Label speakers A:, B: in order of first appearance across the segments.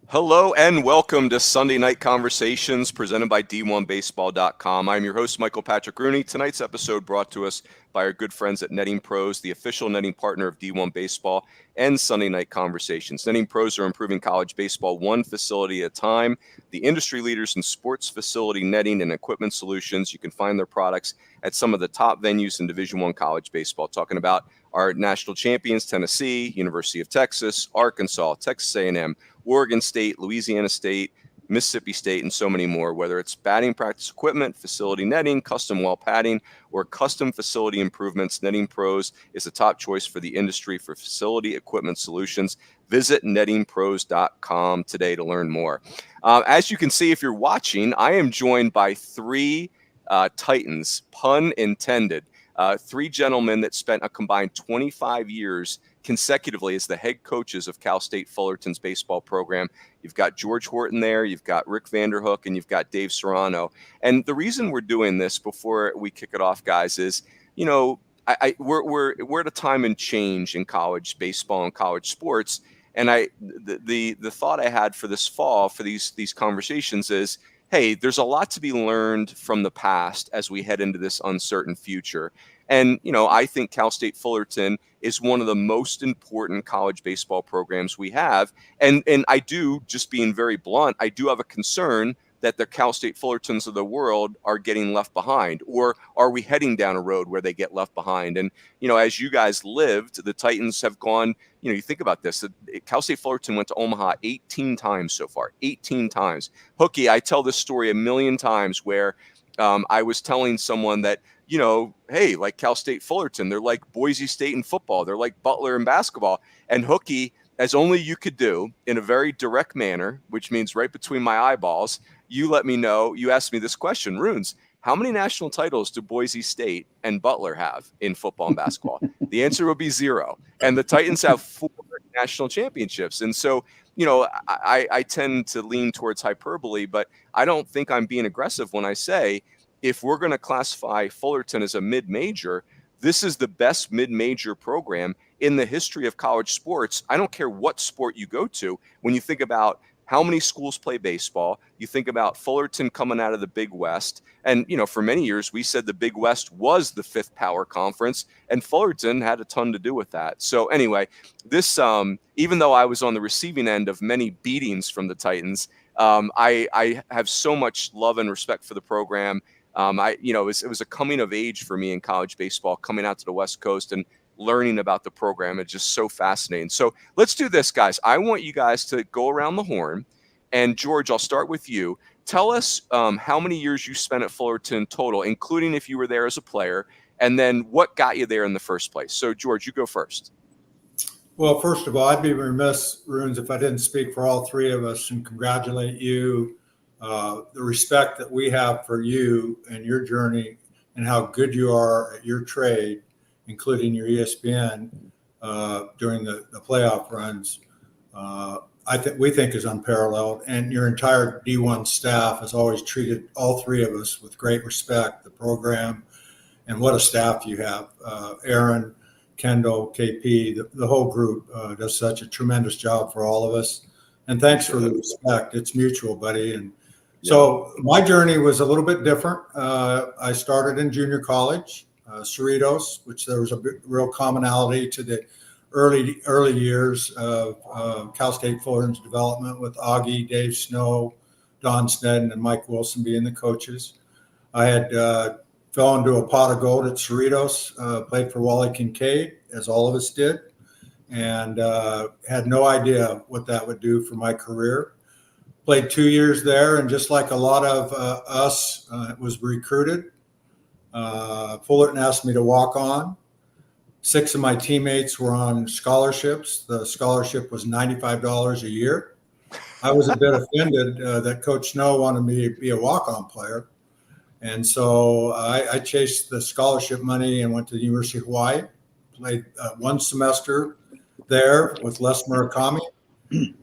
A: Hello and welcome to Sunday Night Conversations presented by D1Baseball.com. I'm your host, Michael Patrick Rooney. Tonight's episode brought to us by our good friends at Netting Pros, the official netting partner of D1 Baseball and Sunday Night Conversations. Netting Pros are improving college baseball one facility at a time. The industry leaders in sports facility netting and equipment solutions. You can find their products at some of the top venues in Division I college baseball. Talking about our national champions, Tennessee, University of Texas, Arkansas, Texas A&M, Oregon State, Louisiana State, Mississippi State, and so many more. Whether it's batting practice equipment, facility netting, custom wall padding, or custom facility improvements, Netting Pros is the top choice for the industry for facility equipment solutions. Visit nettingpros.com today to learn more. As you can see, if you're watching, I am joined by three Titans, pun intended. Three gentlemen that spent a combined 25 years consecutively as the head coaches of Cal State Fullerton's baseball program. You've got George Horton there, you've got Rick Vanderhook, and you've got Dave Serrano. And the reason we're doing this before we kick it off, guys, is, you know, we're at a time and change in college baseball and college sports. And the thought I had for this fall for these conversations is, hey, there's a lot to be learned from the past as we head into this uncertain future. And, you know, I think Cal State Fullerton is one of the most important college baseball programs we have. And I do, just being very blunt, I do have a concern that the Cal State Fullertons of the world are getting left behind, or are we heading down a road where they get left behind? And, you know, as you guys lived, the Titans have gone, you know, you think about this, Cal State Fullerton went to Omaha 18 times so far, 18 times. Hookie, I tell this story a million times where I was telling someone that, you know, hey, like Cal State Fullerton, they're like Boise State in football. They're like Butler in basketball. And Hookie, as only you could do in a very direct manner, which means right between my eyeballs, you let me know, you asked me this question, Roons, how many national titles do Boise State and Butler have in football and basketball? The answer would be 0. And the Titans have 4 national championships. And so, you know, I tend to lean towards hyperbole, but I don't think I'm being aggressive when I say, if we're going to classify Fullerton as a mid-major, this is the best mid-major program in the history of college sports. I don't care what sport you go to. When you think about how many schools play baseball, you think about Fullerton coming out of the Big West. And, you know, for many years, we said the Big West was the 5th power conference, and Fullerton had a ton to do with that. So anyway, this, even though I was on the receiving end of many beatings from the Titans, I have so much love and respect for the program. It was a coming of age for me in college baseball, coming out to the West Coast and learning about the program. It's just so fascinating. So let's do this, guys. I want you guys to go around the horn. And George, I'll start with you. Tell us how many years you spent at Fullerton total, including if you were there as a player, and then what got you there in the first place. So George, you go first.
B: Well, first of all, I'd be remiss, Roons, if I didn't speak for all three of us and congratulate you. The respect that we have for you and your journey and how good you are at your trade, including your ESPN during the playoff runs, we think is unparalleled. And your entire D1 staff has always treated all three of us with great respect, the program, and what a staff you have. Aaron, Kendall, KP, the whole group does such a tremendous job for all of us. And thanks for the respect. It's mutual, buddy. And so my journey was a little bit different. I started in junior college, Cerritos, which there was a real commonality to the early years of Cal State Fullerton's development, with Augie, Dave Snow, Don Snedden, and Mike Wilson being the coaches. I had fell into a pot of gold at Cerritos, played for Wally Kincaid, as all of us did, and had no idea what that would do for my career. Played 2 years there, and just like a lot of us, was recruited. Fullerton asked me to walk on. 6 of my teammates were on scholarships. The scholarship was $95 a year. I was a bit offended that Coach Snow wanted me to be a walk-on player. And so I chased the scholarship money and went to the University of Hawaii, played 1 semester there with Les Murakami.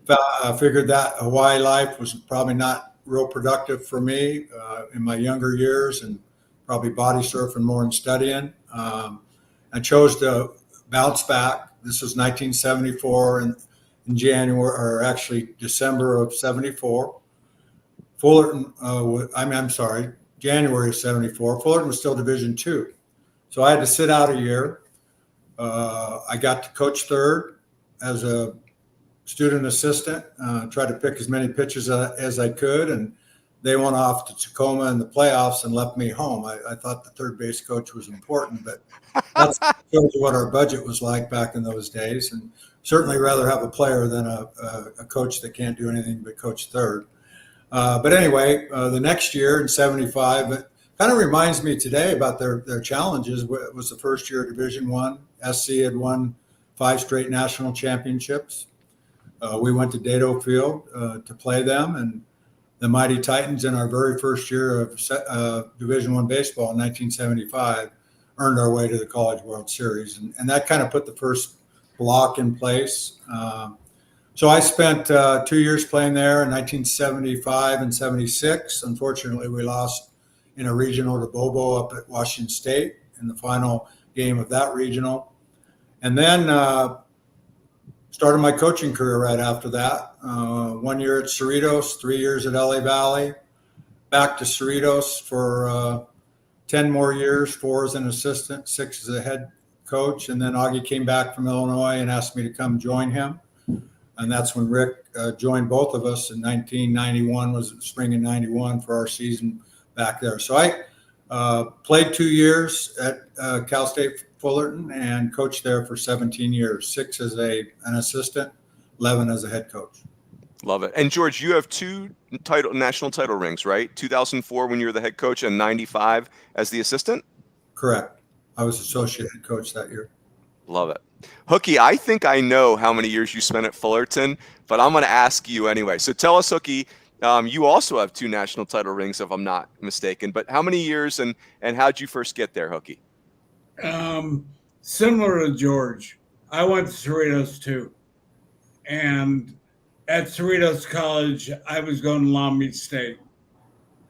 B: I figured that Hawaii life was probably not real productive for me in my younger years, and probably body surfing more and studying. I chose to bounce back. This was 1974, in January, or actually December of 74. Fullerton, I'm sorry, January of 74. Fullerton was still Division II. So I had to sit out a year. I got to coach third as a student assistant, tried to pick as many pitches as I could, and they went off to Tacoma in the playoffs and left me home. I thought the third base coach was important, but that's shows you what our budget was like back in those days, and certainly rather have a player than a coach that can't do anything but coach third. But anyway, the next year in 75, it kind of reminds me today about their challenges. It was the first year of Division I. SC had won 5 straight national championships. We went to Dado Field to play them, and the Mighty Titans in our very first year of Division I baseball in 1975 earned our way to the College World Series. And that kind of put the first block in place. So I spent 2 years playing there in 1975 and 76. Unfortunately, we lost in a regional to Bobo up at Washington State in the final game of that regional. And then started my coaching career right after that. 1 year at Cerritos, 3 years at LA Valley, back to Cerritos for 10 more years, 4 as an assistant, 6 as a head coach. And then Augie came back from Illinois and asked me to come join him. And that's when Rick joined both of us in 1991, was spring of 91 for our season back there. So I played 2 years at Cal State Fullerton and coached there for 17 years, 6 as an assistant, 11 as a head coach.
A: Love it. And George, you have 2 national title rings, right? 2004 when you were the head coach and 95 as the assistant?
B: Correct. I was associate head coach that year.
A: Love it. Hookie, I think I know how many years you spent at Fullerton, but I'm going to ask you anyway. So tell us, Hookie, you also have 2 national title rings, if I'm not mistaken, but how many years and how'd you first get there, Hookie?
C: Similar to George, I went to Cerritos too. And at Cerritos College, I was going to Long Beach State.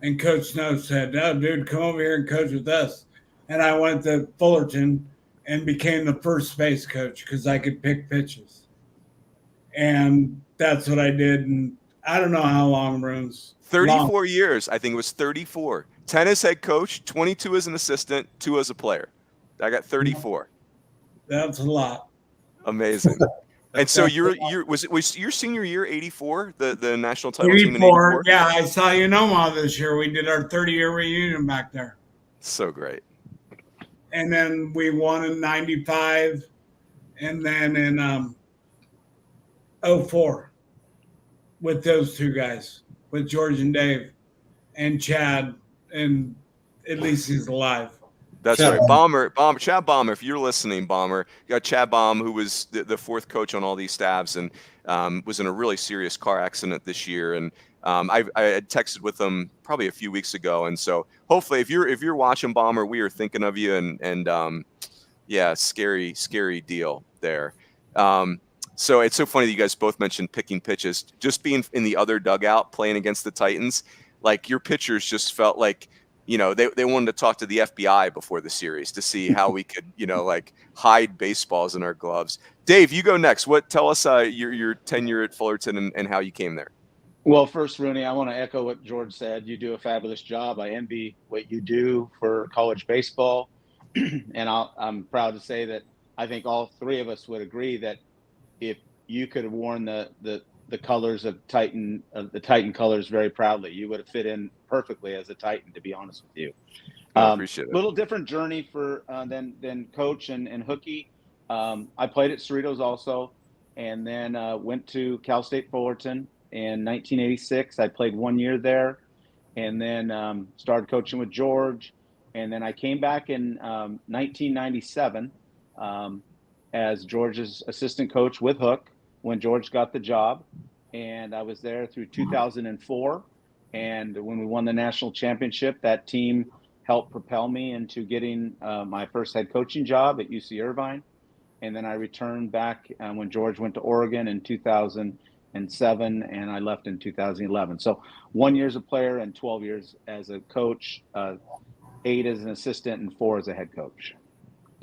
C: And Coach Snow said, "No, dude, come over here and coach with us." And I went to Fullerton and became the first base coach because I could pick pitches. And that's what I did. And I don't know how long, Roons.
A: 34 years. I think it was 34. 10 as head coach, 22 as an assistant, 2 as a player. I got 34.
C: That's a lot.
A: Amazing. And so was your senior year 84, the national title
C: 84,
A: team in 84?
C: Yeah, I saw you in Omaha this year. We did our 30-year reunion back there.
A: So great.
C: And then we won in 95 and then in 04 with those 2 guys, with George and Dave and Chad, and at least he's alive.
A: That's
B: Chad
A: right. Chad Bomber, if you're listening, Bomber, you got Chad Baum, who was the 4th coach on all these staffs and was in a really serious car accident this year. And I had texted with him probably a few weeks ago. And so hopefully if you're watching, Bomber, we are thinking of you and yeah, scary deal there. So it's so funny that you guys both mentioned picking pitches. Just being in the other dugout playing against the Titans, like your pitchers just felt like, you know, they wanted to talk to the FBI before the series to see how we could, you know, like hide baseballs in our gloves. Dave, you go next. Tell us your tenure at Fullerton and how you came there.
D: Well, first, Rooney, I want to echo what George said. You do a fabulous job. I envy what you do for college baseball. And I'm proud to say that I think all 3 of us would agree that if you could have worn the colors of Titan, the Titan colors very proudly, you would have fit in perfectly as a Titan, to be honest with you.
A: I appreciate it.
D: Little different journey for than Coach and Hookie. I played at Cerritos also, and then went to Cal State Fullerton in 1986. I played 1 year there, and then started coaching with George. And then I came back in 1997 as George's assistant coach with Hook when George got the job. And I was there through 2004. And when we won the national championship, that team helped propel me into getting my first head coaching job at UC Irvine. And then I returned back when George went to Oregon in 2007, and I left in 2011. So 1 year as a player and 12 years as a coach, 8 as an assistant, and 4 as a head coach.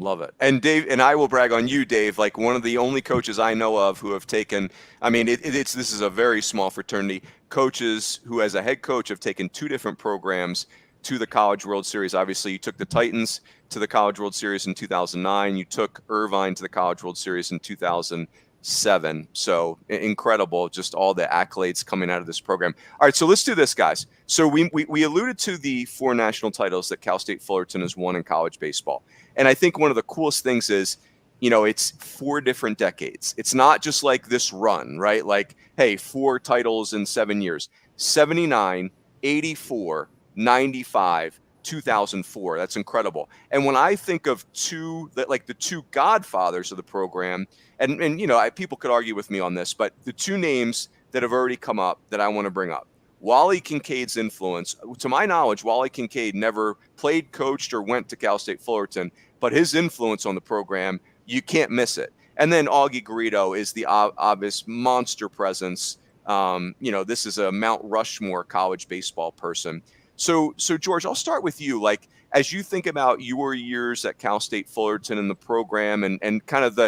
A: Love it. And Dave, and I will brag on you, Dave, like one of the only coaches I know of who have taken, I mean, this is a very small fraternity, coaches who as a head coach have taken 2 different programs to the College World Series. Obviously, you took the Titans to the College World Series in 2009. You took Irvine to the College World Series in 2007. So incredible, just all the accolades coming out of this program. All right, so let's do this, guys. So we alluded to the 4 national titles that Cal State Fullerton has won in college baseball. And I think one of the coolest things is, it's 4 different decades. It's not just like this run, right? Like, hey, 4 titles in 7 years. 79, 84, 95, 2004. That's incredible. And when I think of the 2 godfathers of the program, and people could argue with me on this, but the 2 names that have already come up that I want to bring up. Wally Kincaid's influence, to my knowledge, Wally Kincaid never played, coached, or went to Cal State Fullerton, but his influence on the program, you can't miss it. And then Augie Garrido is the obvious monster presence. This is a Mount Rushmore college baseball person. So George, I'll start with you. Like, as you think about your years at Cal State Fullerton and the program and kind of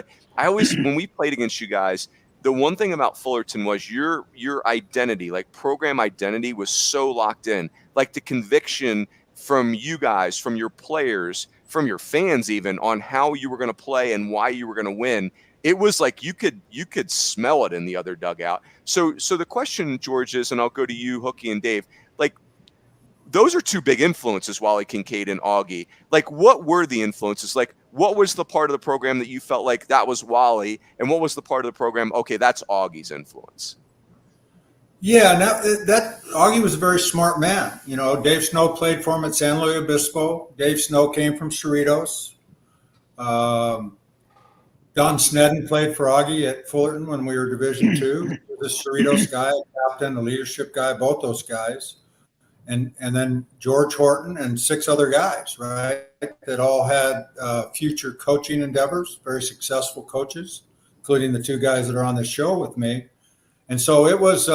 A: when we played against you guys, the one thing about Fullerton was your identity, like program identity, was so locked in. Like the conviction from you guys, from your players, from your fans even, on how you were going to play and why you were going to win. It was like you could smell it in the other dugout. So the question, George, is, and I'll go to you, Hookie and Dave, like, those are 2 big influences, Wally Kincaid and Augie. Like, what were the influences? Like, what was the part of the program that you felt like that was Wally, and what was the part of the program, okay, that's Augie's influence?
B: Yeah, that Augie was a very smart man. Dave Snow played for him at San Luis Obispo. Dave Snow came from Cerritos. Don Snedden played for Augie at Fullerton when we were Division II. He was a Cerritos guy, a captain, a leadership guy, both those guys. And then George Horton and 6 other guys, right, that all had future coaching endeavors, very successful coaches, including the 2 guys that are on the show with me. And so it was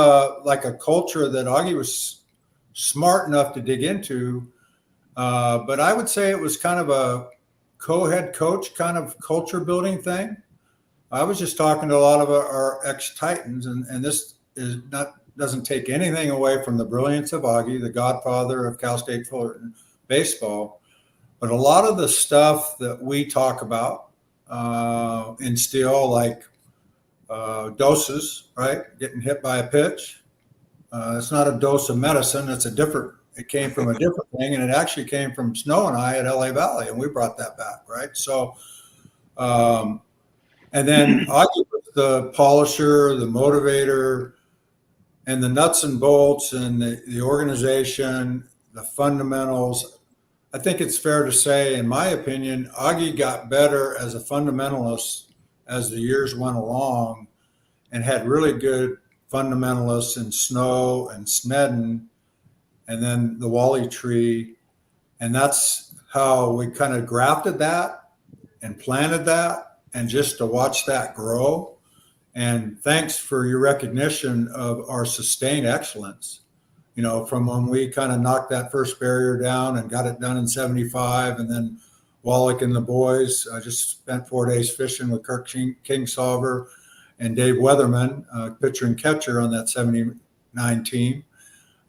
B: like a culture that Augie was smart enough to dig into. But I would say it was kind of a co-head coach kind of culture building thing. I was just talking to a lot of our ex-Titans, and this doesn't take anything away from the brilliance of Augie, the godfather of Cal State Fullerton baseball. But a lot of the stuff that we talk about instill, like doses, right? Getting hit by a pitch. It's not a dose of medicine. It came from a different thing, and it actually came from Snow and I at LA Valley, and we brought that back, right? So, and then Augie was the polisher, the motivator, and the nuts and bolts and the organization, the fundamentals. I think it's fair to say, in my opinion, Augie got better as a fundamentalist as the years went along and had really good fundamentalists in Snow and Snedden and then the Wally tree. And that's how we kind of grafted that and planted that, and just to watch that grow. And thanks for your recognition of our sustained excellence, from when we kind of knocked that first barrier down and got it done in 75. And then Wallach and the boys, I just spent 4 days fishing with Kirk Kingsolver and Dave Weatherman, pitcher and catcher on that 79 team.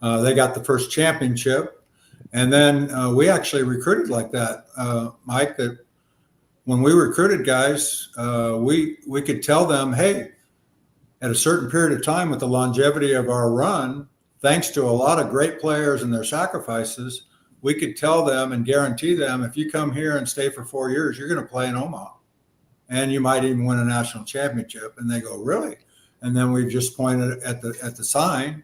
B: They got the first championship. And then we actually recruited like that, Mike, that when we recruited guys, we could tell them, hey, at a certain period of time with the longevity of our run, thanks to a lot of great players and their sacrifices, we could tell them and guarantee them, if you come here and stay for 4 years, you're going to play in Omaha. And you might even win a national championship. And they go, really? And then we just pointed at the sign,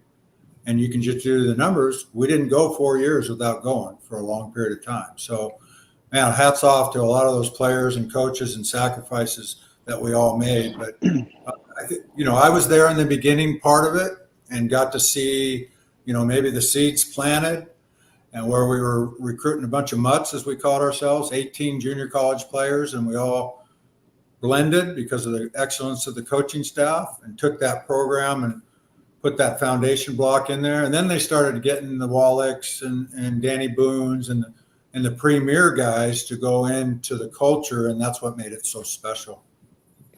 B: and you can just do the numbers. We didn't go 4 years without going for a long period of time. So, man, hats off to a lot of those players and coaches and sacrifices that we all made. But I was there in the beginning part of it and got to see, maybe the seeds planted, and where we were recruiting a bunch of mutts, as we called ourselves, 18 junior college players, and we all blended because of the excellence of the coaching staff, and took that program and put that foundation block in there. And then they started getting the Wallachs and Danny Boones and and the premier guys to go into the culture, and that's what made it so special.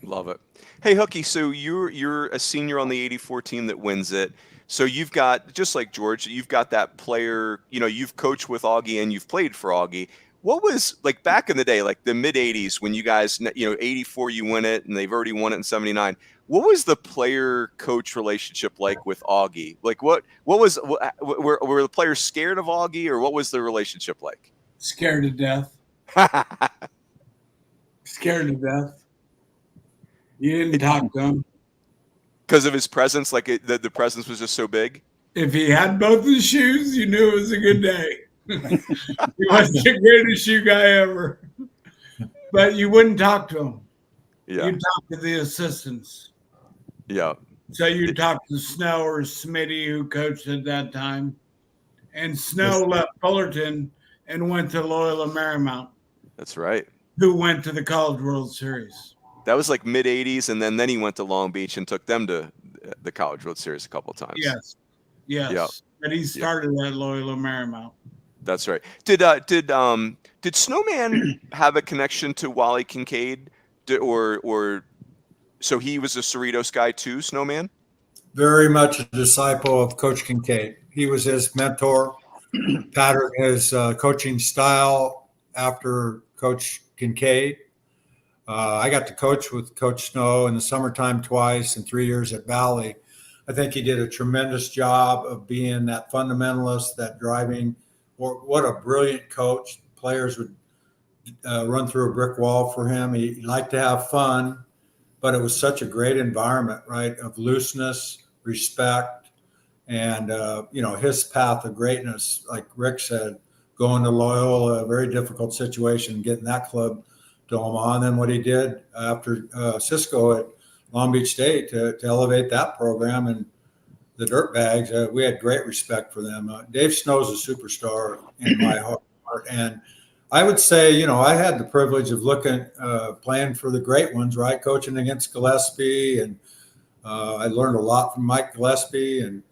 A: Love it. Hey, Hookie, so you're a senior on the 84 team that wins it. So you've got, just like George, you've got that player, you've coached with Augie and you've played for Augie. What was, like, back in the day, like the mid-'80s, when you guys, 84 you win it, and they've already won it in 79. What was the player-coach relationship like with Augie? Like, were the players scared of Augie, or what was the relationship like?
C: Scared to death. Scared to death. You didn't talk to him.
A: Because of his presence, like the presence was just so big?
C: If he had both his shoes, you knew it was a good day. He was the greatest shoe guy ever. But you wouldn't talk to him.
A: Yeah.
C: You'd talk to the assistants.
A: Yeah.
C: So you talked to Snow or Smitty, who coached at that time. And Snow left Fullerton and went to Loyola Marymount.
A: That's right.
C: Who went to the College World Series.
A: That was like mid-'80s, and then he went to Long Beach and took them to the College World Series a couple of times.
C: Yes.
A: Yep.
C: But he started at Loyola Marymount.
A: That's right. Did Snowman have a connection to Wally Kincaid, or so he was a Cerritos guy too, Snowman?
B: Very much a disciple of Coach Kincaid. He was his mentor, patterned his coaching style after Coach Kincaid. I got to coach with Coach Snow in the summertime twice and 3 years at Valley. I think he did a tremendous job of being that fundamentalist, that driving. What a brilliant coach. Players would run through a brick wall for him. He liked to have fun, but it was such a great environment, right, of looseness, respect, and, his path of greatness, like Rick said, going to Loyola, a very difficult situation, getting that club to Omaha, and then what he did after Cisco at Long Beach State to elevate that program and the Dirtbags. We had great respect for them. Dave Snow's a superstar in my heart, and I would say, I had the privilege of playing for the great ones, right, coaching against Gillespie, and I learned a lot from Mike Gillespie, and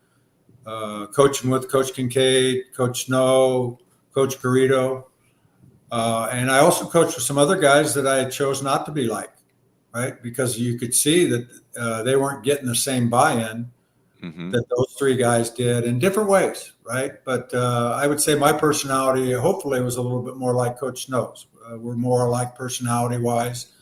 B: coaching with Coach Kincaid, Coach Snow, Coach Garrido. And I also coached with some other guys that I chose not to be like, right? Because you could see that they weren't getting the same buy-in that those three guys did in different ways, right? But I would say my personality, hopefully, was a little bit more like Coach Snow's. We're more alike personality-wise.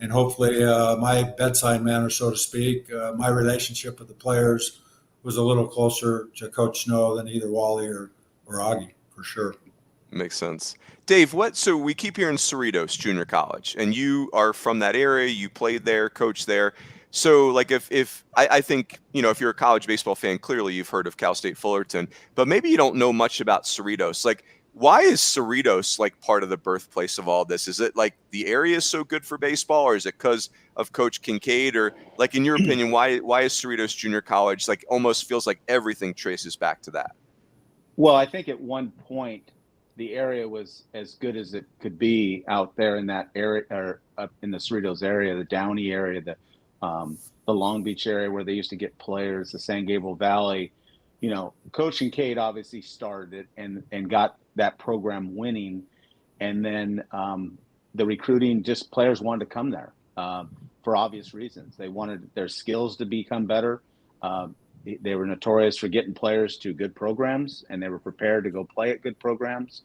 B: And hopefully my bedside manner, so to speak, my relationship with the players was a little closer to Coach Snow than either Wally or Augie, for sure.
A: Makes sense. Dave, so we keep hearing Cerritos Junior College, and you are from that area, you played there, coached there. So, like, if I think, if you're a college baseball fan, clearly you've heard of Cal State Fullerton, but maybe you don't know much about Cerritos. Like, why is Cerritos, like, part of the birthplace of all this? Is it, like, the area is so good for baseball, or is it because of Coach Kincaid? Or, like, in your opinion, why is Cerritos Junior College, like, almost feels like everything traces back to that?
D: Well, I think at one point, the area was as good as it could be out there in that area, or up in the Cerritos area, the Downey area, the Long Beach area where they used to get players, the San Gabriel Valley. Coach Kincaid obviously started it and got that program winning. And then the recruiting, just players wanted to come there for obvious reasons. They wanted their skills to become better. They were notorious for getting players to good programs, and they were prepared to go play at good programs.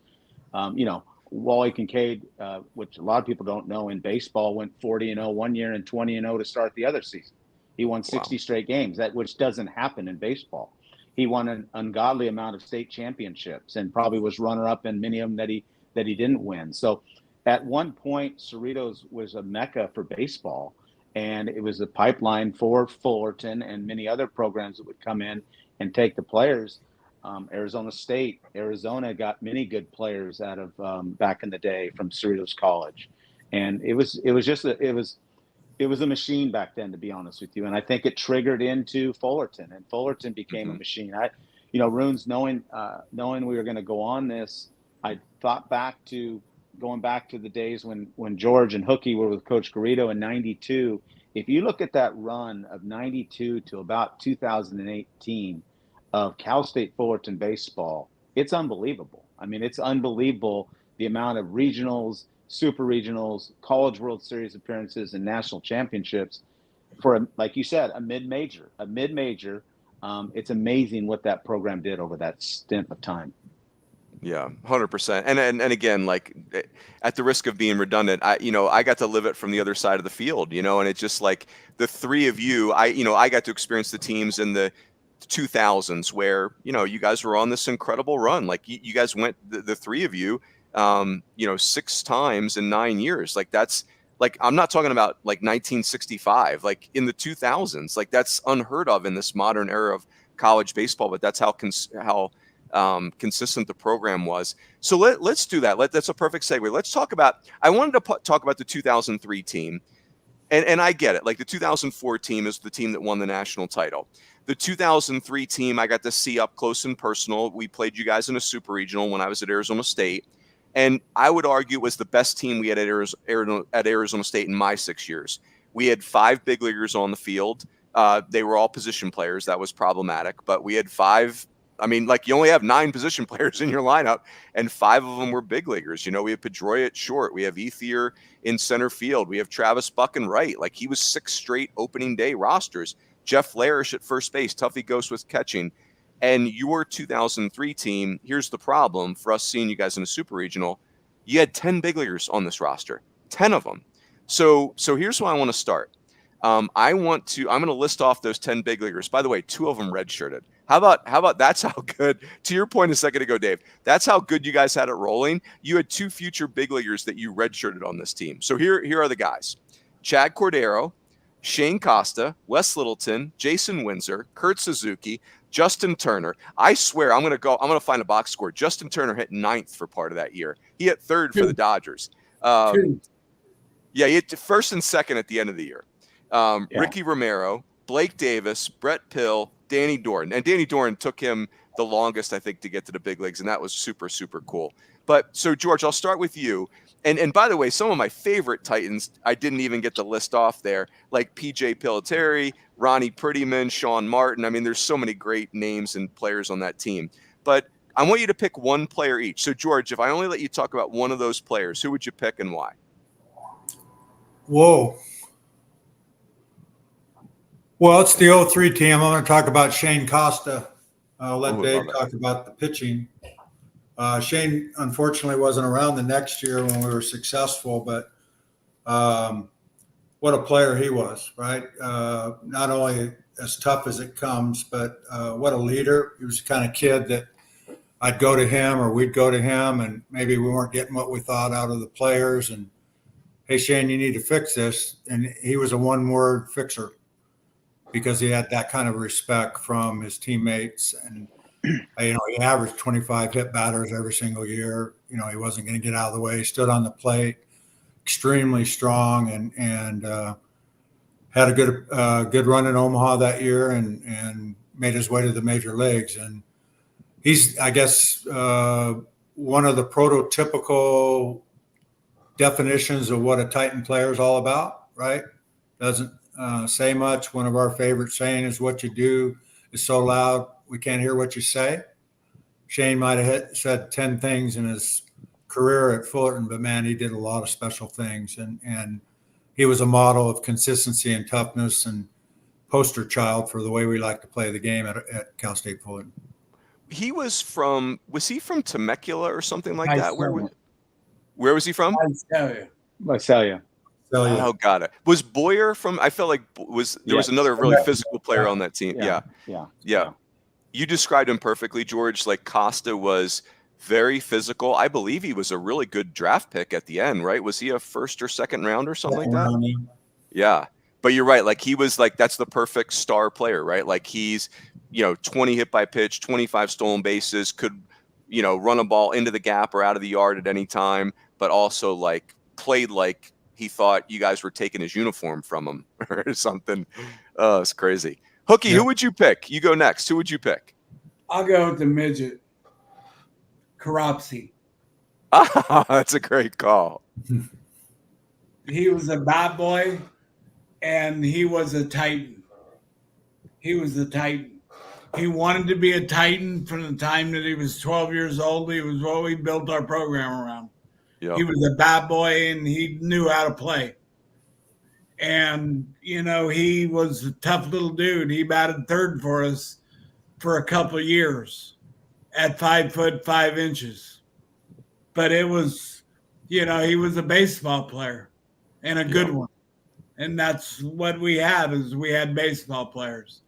D: Wally Kincaid, which a lot of people don't know in baseball, went 40-0 one year and 20-0 to start the other season. He won 60 straight games, which doesn't happen in baseball. He won an ungodly amount of state championships and probably was runner-up in many of them that he didn't win. So at one point, Cerritos was a mecca for baseball, and it was a pipeline for Fullerton and many other programs that would come in and take the players. Arizona got many good players out of back in the day from Cerritos College, and it was a machine back then, to be honest with you. And I think it triggered into Fullerton, and Fullerton became a machine. Roons, knowing we were going to go on this, I thought going back to the days when George and Hookie were with Coach Garrido in '92. If you look at that run of '92 to about 2018 of Cal State Fullerton baseball, it's unbelievable. I mean, it's unbelievable the amount of regionals, super regionals, college World Series appearances, and national championships for, like you said, a mid-major. It's amazing what that program did over that stint of time.
A: Yeah, 100%. And again, like, at the risk of being redundant, I got to live it from the other side of the field, and it's just like the three of you, I got to experience the teams in the 2000s where, you guys were on this incredible run. Like you guys went, the three of you, 6 times in 9 years. Like that's, like, I'm not talking about like 1965, like in the 2000s, like that's unheard of in this modern era of college baseball, but that's how consistent the program was. So let's do that. That's a perfect segue. Let's talk about, I wanted to talk about the 2003 team. And I get it. Like the 2004 team is the team that won the national title. The 2003 team, I got to see up close and personal. We played you guys in a super regional when I was at Arizona State. And I would argue it was the best team we had at Arizona State in my 6 years. We had 5 big leaguers on the field. They were all position players. That was problematic. But we had 5. I mean, like, you only have 9 position players in your lineup, and 5 of them were big leaguers. We have Pedroia at short. We have Ethier in center field. We have Travis Buck in right. Like, he was 6 straight opening day rosters. Jeff Larish at first base. Tuffy Ghost with catching. And your 2003 team, here's the problem for us seeing you guys in a super regional. You had 10 big leaguers on this roster, 10 of them. So here's where I want to start. I'm going to list off those 10 big leaguers. By the way, 2 of them redshirted. How about that's how good, to your point a second ago, Dave, that's how good you guys had it rolling. You had 2 future big leaguers that you redshirted on this team. So here are the guys: Chad Cordero, Shane Costa, Wes Littleton, Jason Windsor, Kurt Suzuki, Justin Turner. I swear I'm going to find a box score. Justin Turner hit 9th for part of that year. He hit 3rd for the Dodgers. Yeah, he hit 1st and 2nd at the end of the year. Ricky Romero, Blake Davis, Brett Pill, Danny Dorn. And Danny Dorn took him the longest, I think, to get to the big leagues, and that was super, super cool. But so, George, I'll start with you. And by the way, some of my favorite Titans, I didn't even get the list off there, like PJ Piliteri, Ronnie Prettyman, Sean Martin. I mean, there's so many great names and players on that team. But I want you to pick one player each. So, George, if I only let you talk about one of those players, who would you pick and why?
B: Whoa. Well, it's the 03 team. I'm going to talk about Shane Costa. I'll let Dave talk about the pitching. Shane, unfortunately, wasn't around the next year when we were successful, but what a player he was, right? Not only as tough as it comes, but what a leader. He was the kind of kid that I'd go to him or we'd go to him, and maybe we weren't getting what we thought out of the players. And, hey, Shane, you need to fix this. And he was a one-word fixer, because he had that kind of respect from his teammates. And, he averaged 25 hit batters every single year. He wasn't going to get out of the way. He stood on the plate, extremely strong, and had a good run in Omaha that year, and made his way to the major leagues. And he's, I guess, one of the prototypical definitions of what a Titan player is all about, right? Doesn't say much. One of our favorite saying is, "What you do is so loud we can't hear what you say." Shane might have said 10 things in his career at Fullerton, but man, he did a lot of special things, and he was a model of consistency and toughness, and poster child for the way we like to play the game at Cal State Fullerton.
A: Was he from Temecula or something like that? Where was he from?
D: Visalia.
A: Oh, got it. Was Boyer from? I felt like there was another really physical player on that team. Yeah. You described him perfectly, George. Like, Costa was very physical. I believe he was a really good draft pick at the end, right? Was he a 1st or 2nd round or something like that? Yeah. But you're right. Like, he was like, that's the perfect star player, right? Like, he's, 20 hit by pitch, 25 stolen bases, could, run a ball into the gap or out of the yard at any time, but also like played like he thought you guys were taking his uniform from him or something. Oh, it's crazy. Hookie, Who would you pick? You go next. Who would you pick?
C: I'll go with the midget, Karopsy.
A: That's a great call.
C: He was a bad boy, and he was a Titan. He wanted to be a Titan from the time that he was 12 years old. He was what we built our program around.
A: Yep.
C: He was a bad boy and he knew how to play. And, he was a tough little dude. He batted third for us for a couple of years at 5'5". But it was, he was a baseball player and a good one. And that's what we had is we had baseball players.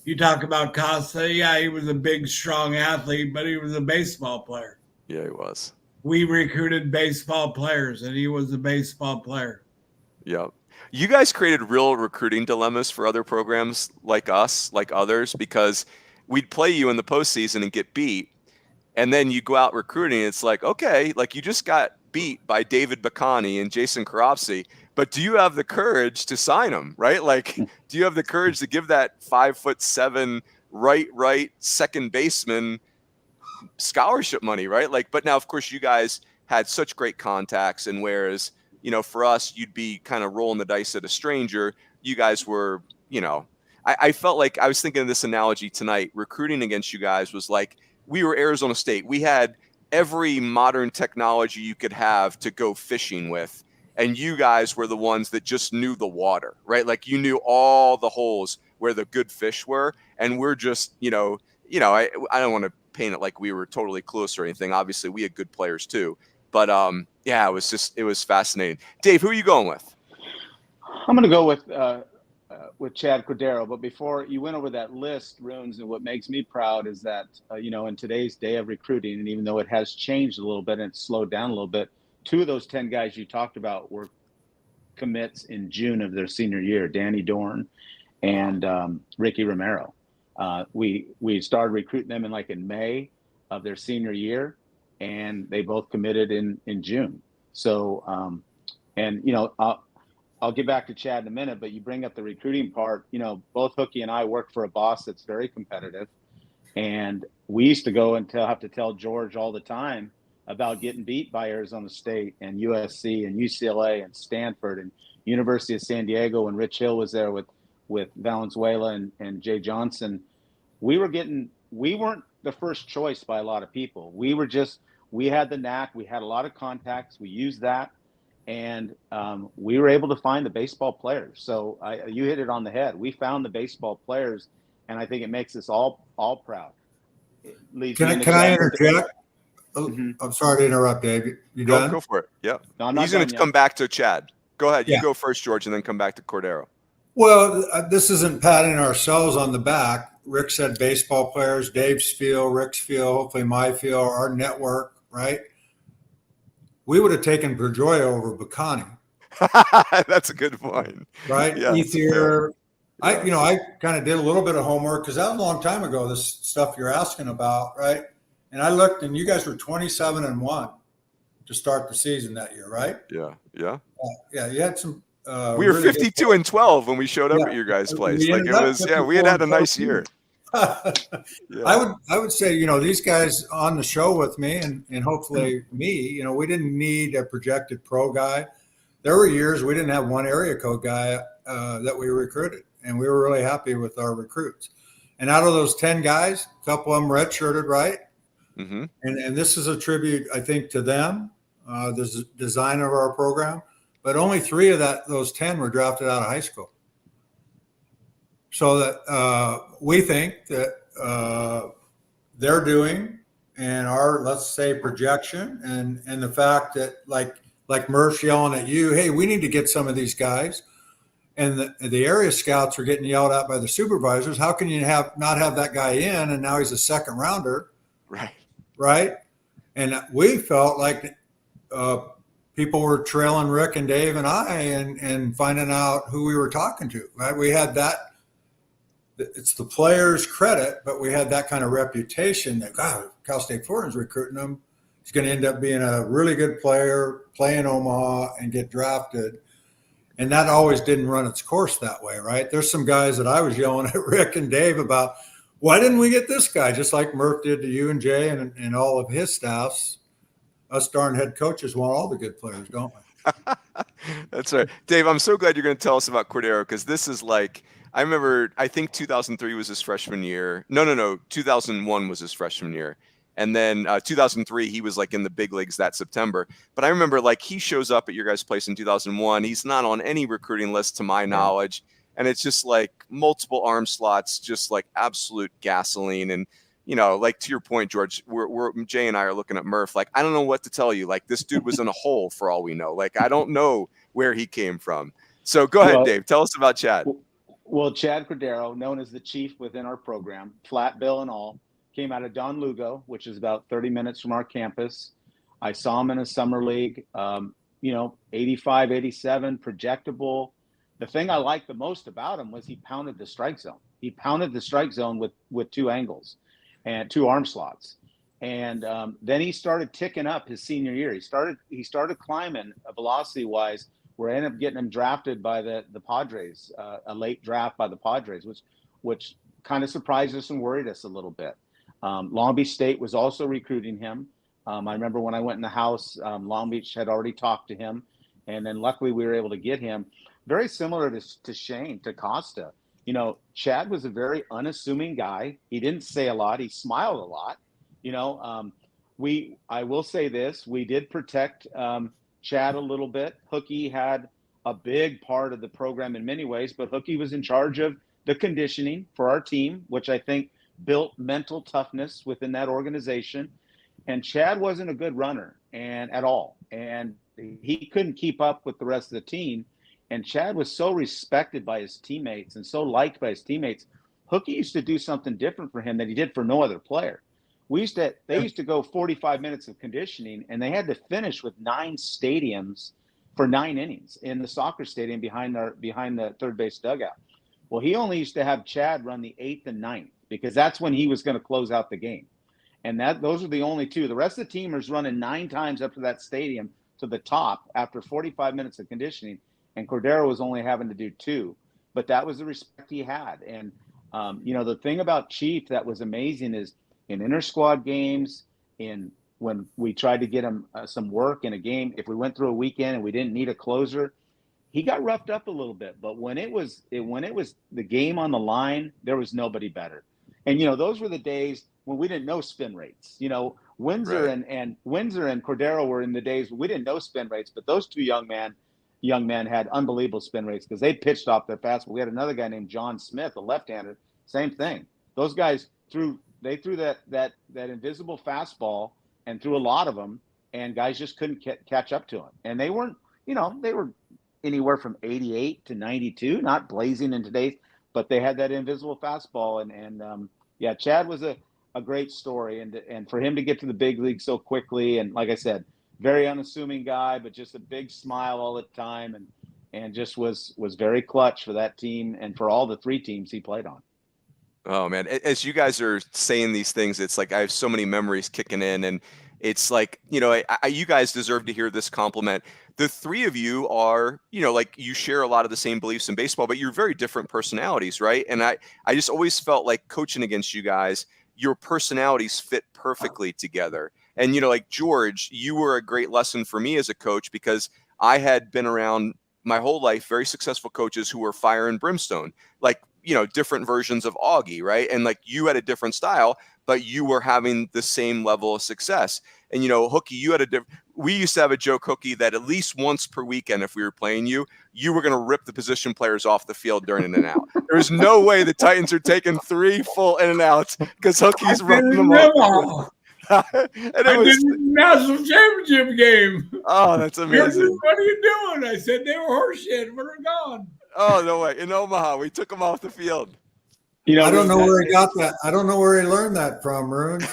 C: You talk about Costa. Yeah, he was a big, strong athlete, but he was a baseball player.
A: Yeah, he was.
C: We recruited baseball players, and he was a baseball player.
A: Yep. You guys created real recruiting dilemmas for other programs like us, like others, because we'd play you in the postseason and get beat. And then you go out recruiting. And it's like, okay, like you just got beat by David Bacani and Jason Karopsy, but do you have the courage to sign them, right? Like, do you have the courage to give that 5'7" right second baseman scholarship money, right? Like, but now, of course, you guys had such great contacts, and whereas, for us, you'd be kind of rolling the dice at a stranger, you guys were, I felt like I was thinking of this analogy tonight. Recruiting against you guys was like we were Arizona State. We had every modern technology you could have to go fishing with, and you guys were the ones that just knew the water, right? Like you knew all the holes where the good fish were, and we're just, I don't want to paint it like we were totally clueless or anything. Obviously, we had good players too, but it was fascinating. Dave, who are you going with?
D: I'm going to go with Chad Cordero. But before you went over that list, Roons, and what makes me proud is that, in today's day of recruiting, and even though it has changed a little bit and it's slowed down a little bit, 2 of those 10 guys you talked about were commits in June of their senior year, Danny Dorn and Ricky Romero. We started recruiting them in May of their senior year, and they both committed in June. So, I'll get back to Chad in a minute, but you bring up the recruiting part. Both Hookie and I work for a boss that's very competitive, and we used to go and have to tell George all the time about getting beat by Arizona State and USC and UCLA and Stanford and University of San Diego when Rich Hill was there with Valenzuela and Jay Johnson. We weren't the first choice by a lot of people. We had the knack. We had a lot of contacts. We used that. And we were able to find the baseball players. So you hit it on the head. We found the baseball players, and I think it makes us all proud.
B: Can I interject? Mm-hmm. I'm sorry to interrupt, Dave. You done?
A: Go for it. Yeah.
D: No,
A: he's going to come back to Chad. Go ahead. You go first, George, and then come back to Cordero.
B: Well, this isn't patting ourselves on the back. Rick said baseball players, Dave's feel, Rick's feel, hopefully my feel, our network, right? We would have taken Berjoya over Bacani.
A: That's a good point.
B: Right?
A: Yeah,
B: Ethier. I kind of did a little bit of homework because that was a long time ago, this stuff you're asking about, right? And I looked, and you guys were 27-1 to start the season that year, right?
A: Yeah.
B: Yeah, you had some.
A: We were 52-12 when we showed up at your guys' place. We had a nice year.
B: I would say, these guys on the show with me and hopefully me, we didn't need a projected pro guy. There were years we didn't have one area code guy that we recruited, and we were really happy with our recruits. And out of those 10 guys, a couple of them redshirted, right? Mm-hmm. And this is a tribute, I think, to them, the design of our program. But only 3 of those 10 were drafted out of high school. So that we think that they're doing, and our, let's say, projection and the fact that like Murph's yelling at you, hey, we need to get some of these guys. And the area scouts are getting yelled at by the supervisors. How can you not have that guy in, and now he's a second rounder? Right. And we felt like people were trailing Rick and Dave and I and finding out who we were talking to, right? We had that. It's the players' credit, but we had that kind of reputation that, God, Cal State Fullerton's recruiting him. He's going to end up being a really good player, play in Omaha, and get drafted. And that always didn't run its course that way, right? There's some guys that I was yelling at Rick and Dave about, why didn't we get this guy? Just like Murph did to you and Jay and all of his staffs. Us darn head coaches want all the good players, don't we?
A: That's right. Dave, I'm so glad you're going to tell us about Cordero, because this is I remember, I think 2003 was his freshman year. No, 2001 was his freshman year. And then 2003, he was like in the big leagues that September. But I remember like he shows up at your guys' place in 2001. He's not on any recruiting list to my knowledge. And it's just like multiple arm slots, just like absolute gasoline. And, you know, like to your point, George, we're Jay and I are looking at Murph. Like, I don't know what to tell you. Like this dude was in a hole for all we know. Like, I don't know where he came from. So go ahead, Dave. Tell us about Chad.
D: Well, Chad Cordero, known as the chief within our program, flat bill and all, came out of Don Lugo, which is about 30 minutes from our campus. I saw him in a summer league, 85, 87, projectable. The thing I liked the most about him was he pounded the strike zone. He pounded the strike zone with two angles and two arm slots. And then he started ticking up his senior year. He started climbing velocity-wise. We ended up getting him drafted by the Padres, a late draft by the Padres, which kind of surprised us and worried us a little bit. Long Beach State was also recruiting him. I remember when I went in the house, Long Beach had already talked to him, and then luckily we were able to get him. Very similar to Shane, to Costa. You know, Chad was a very unassuming guy. He didn't say a lot. He smiled a lot. You know, I will say this: we did protect Chad a little bit. Hookie had a big part of the program in many ways, but Hookie was in charge of the conditioning for our team, which I think built mental toughness within that organization. And Chad wasn't a good runner at all. And he couldn't keep up with the rest of the team. And Chad was so respected by his teammates and so liked by his teammates. Hookie used to do something different for him that he did for no other player. They used to go 45 minutes of conditioning, and they had to finish with 9 stadiums for 9 innings in the soccer stadium behind the third base dugout. Well, he only used to have Chad run the 8th and 9th because that's when he was going to close out the game. And those are the only 2. The rest of the teamers running 9 times up to that stadium to the top after 45 minutes of conditioning, and Cordero was only having to do 2. But that was the respect he had. And, the thing about Chief that was amazing is in inter-squad games, when we tried to get him some work in a game, if we went through a weekend and we didn't need a closer, he got roughed up a little bit. But when it was the game on the line, there was nobody better. And, those were the days when we didn't know spin rates. Windsor
A: Right.
D: and Cordero were in the days we didn't know spin rates, but those two young men had unbelievable spin rates because they pitched off their fastball. We had another guy named John Smith, a left-hander, same thing. Those guys threw that invisible fastball and threw a lot of them, and guys just couldn't catch up to them. And they weren't, they were anywhere from 88 to 92, not blazing in today's, but they had that invisible fastball. And Chad was a great story, and for him to get to the big league so quickly, and like I said, very unassuming guy, but just a big smile all the time, and just was very clutch for that team and for all the 3 teams he played on.
A: Oh man, as you guys are saying these things, it's like I have so many memories kicking in, and it's like, you guys deserve to hear this compliment. The 3 of you are, like you share a lot of the same beliefs in baseball, but you're very different personalities, right? And I just always felt like coaching against you guys, your personalities fit perfectly together. And, like George, you were a great lesson for me as a coach because I had been around my whole life very successful coaches who were fire and brimstone, like, different versions of Augie, right? And like you had a different style, but you were having the same level of success. And, Hookie, you had we used to have a joke, Hookie, that at least once per weekend, if we were playing you were going to rip the position players off the field during in and out. There's no way the Titans are taking 3 full in and outs because Hookie's running them off. And
C: I did the national championship game.
A: Oh, that's amazing.
C: What are you doing? I said they were horseshit. We're gone.
A: Oh, no way. In Omaha, we took them off the field.
B: I don't know where he got that. I don't know where he learned that from, Roons.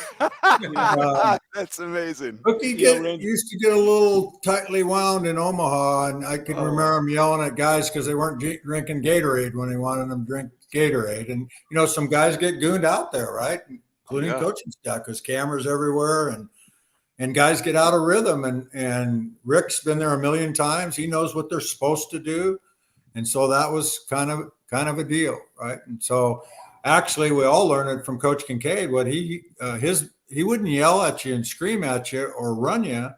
A: That's amazing.
B: Hookie used to get a little tightly wound in Omaha, and I can remember him yelling at guys because they weren't drinking Gatorade when he wanted them to drink Gatorade. And, some guys get gooned out there, right? Including coaching staff, because cameras everywhere and guys get out of rhythm. And Rick's been there a million times. He knows what they're supposed to do. And so that was kind of a deal, right? And so actually we all learned it from Coach Kincaid. What he wouldn't yell at you and scream at you or run you.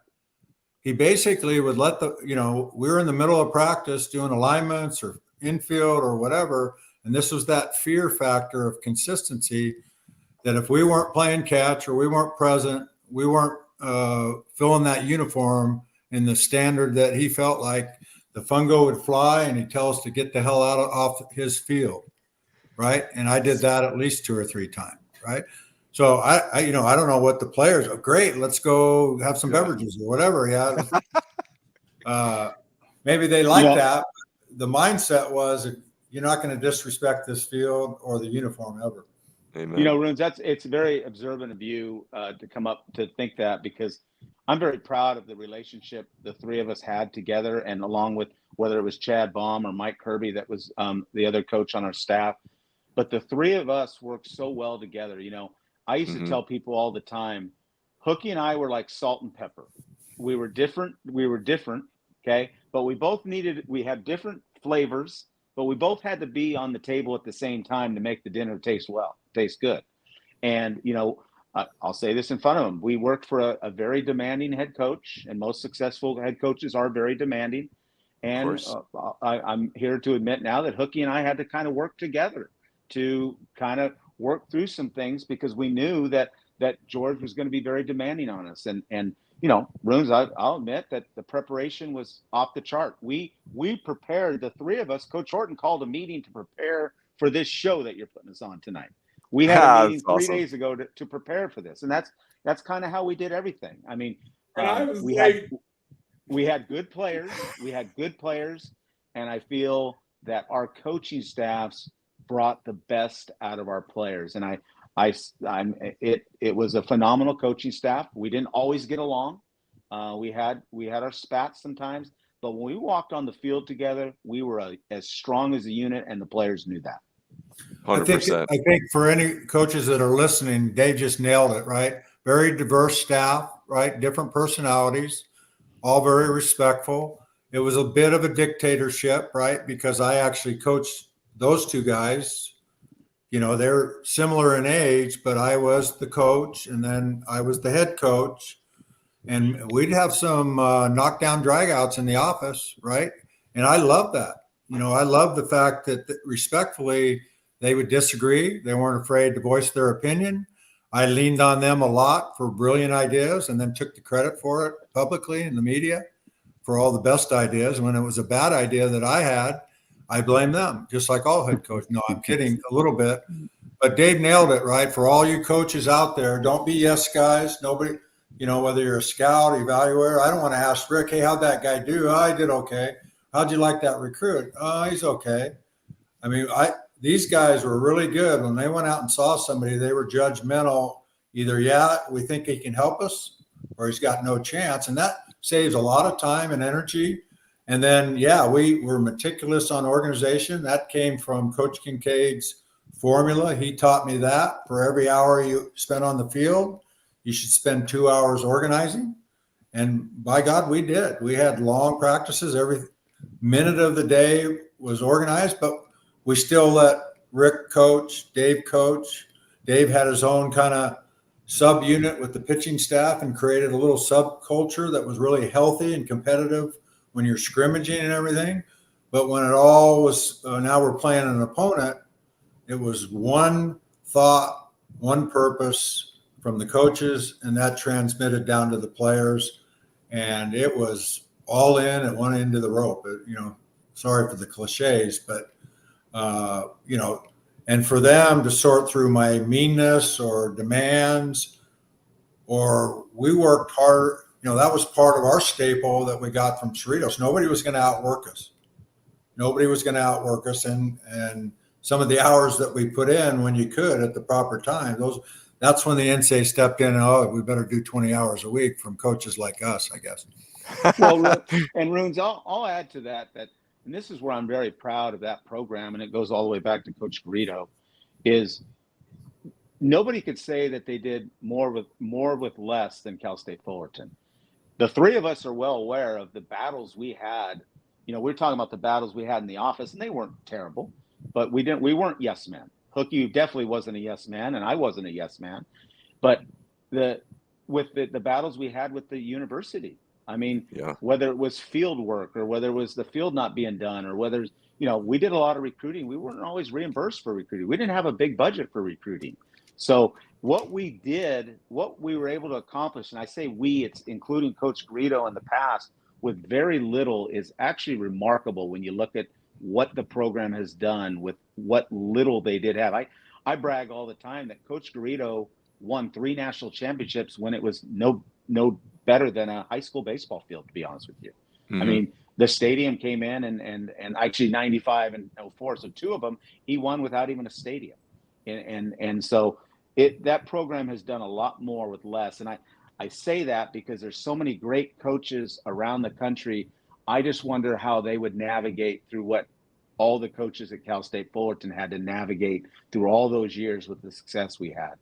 B: He basically would let we were in the middle of practice doing alignments or infield or whatever. And this was that fear factor of consistency. that if we weren't playing catch or we weren't present, we weren't filling that uniform in the standard that he felt like, the fungo would fly and he'd tell us to get the hell off his field, right? And I did that at least 2 or 3 times, right? So I don't know what the players are. Great, let's go have some beverages or whatever. Yeah, maybe they like that. The mindset was, you're not going to disrespect this field or the uniform ever.
A: Amen.
D: You know, Roons, it's very observant of you to come up to think that, because I'm very proud of the relationship the 3 of us had together, and along with whether it was Chad Baum or Mike Kirby that was the other coach on our staff. But the 3 of us worked so well together. You know, I used to tell people all the time, Hookie and I were like salt and pepper. We were different. Okay. But we had different flavors, but we both had to be on the table at the same time to make the dinner taste good. And, you know, I'll say this in front of him. We worked for a very demanding head coach, and most successful head coaches are very demanding. And I'm here to admit now that Hookie and I had to kind of work together to kind of work through some things, because we knew that George was going to be very demanding on us. And you know, Roons, I'll admit that the preparation was off the chart. We prepared, the 3 of us. Coach Horton called a meeting to prepare for this show that you're putting us on tonight. We had a meeting 3 days ago to prepare for this, and that's kind of how we did everything. I mean, we had good players. We had good players, and I feel that our coaching staffs brought the best out of our players. And it was a phenomenal coaching staff. We didn't always get along. We had our spats sometimes, but when we walked on the field together, we were as strong as a unit, and the players knew that.
A: 100%.
B: I think for any coaches that are listening, Dave just nailed it, right? Very diverse staff, right? Different personalities, all very respectful. It was a bit of a dictatorship, right? Because I actually coached those 2 guys. You know, they're similar in age, but I was the coach, and then I was the head coach, and we'd have some knockdown dragouts in the office, right? And I love that. You know, I love the fact that respectfully, they would disagree. They weren't afraid to voice their opinion. I leaned on them a lot for brilliant ideas, and then took the credit for it publicly in the media for all the best ideas. When it was a bad idea that I had, I blame them, just like all head coaches. No, I'm kidding a little bit. But Dave nailed it, right? For all you coaches out there, don't be yes guys. Nobody, you know, whether you're a scout, evaluator, I don't want to ask Rick, hey, how'd that guy do? Oh, I did okay. How'd you like that recruit? Oh, he's okay. I mean, these guys were really good. When they went out and saw somebody, they were judgmental. Either, yeah, we think he can help us, or he's got no chance. And that saves a lot of time and energy. And then, yeah, we were meticulous on organization. That came from Coach Kincaid's formula. He taught me that for every hour you spend on the field, you should spend 2 hours organizing. And by God, we did. We had long practices. Every minute of the day was organized, but we still let Rick coach, Dave coach. Dave had his own kind of sub-unit with the pitching staff and created a little subculture that was really healthy and competitive when you're scrimmaging and everything. But when it all was, now we're playing an opponent, it was one thought, one purpose from the coaches, and that transmitted down to the players. And it was all in at one end of the rope. You know, sorry for the cliches, but, you know, and for them to sort through my meanness or demands, or we worked hard. You know, that was part of our staple that we got from Cerritos. Nobody was going to outwork us. Nobody was going to outwork us. And some of the hours that we put in when you could at the proper time, that's when the NCAA stepped in and, oh, we better do 20 hours a week from coaches like us, I guess.
D: Well, and Roons, I'll add to that, and this is where I'm very proud of that program, and it goes all the way back to Coach Garrido, is nobody could say that they did more with less than Cal State Fullerton. The 3 of us are well aware of the battles we had. You know, we're talking about the battles we had in the office, and they weren't terrible, but we weren't yes men. Hookie definitely wasn't a yes man, and I wasn't a yes man. But with the battles we had with the university, I mean, whether it was field work or whether it was the field not being done, or whether, you know, we did a lot of recruiting. We weren't always reimbursed for recruiting. We didn't have a big budget for recruiting. So what we were able to accomplish, and I say we, it's including Coach Garrido in the past, with very little, is actually remarkable when you look at what the program has done with what little they did have. I brag all the time that Coach Garrido won 3 national championships when it was no better than a high school baseball field, to be honest with you.
A: Mm-hmm.
D: I mean, the stadium came in and actually 95 and 04, so 2 of them he won without even a stadium. And so that program has done a lot more with less. And I say that because there's so many great coaches around the country. I just wonder how they would navigate through what all the coaches at Cal State Fullerton had to navigate through all those years with the success we had.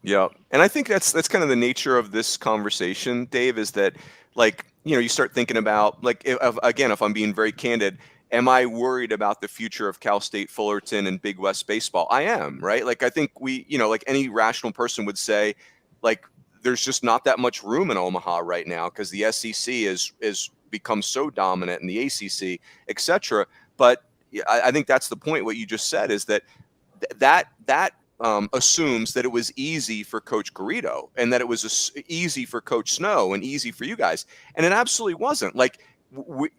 A: Yeah. And I think that's kind of the nature of this conversation, Dave, is that, like, you start thinking about, like, if I'm being very candid, am I worried about the future of Cal State Fullerton and Big West baseball? I am, right? Like, I think we, like any rational person would say, like, there's just not that much room in Omaha right now because the SEC is become so dominant in the ACC, et cetera. But I think that's the point. What you just said is that assumes that it was easy for Coach Garrido and that it was easy for Coach Snow and easy for you guys. And it absolutely wasn't. Like,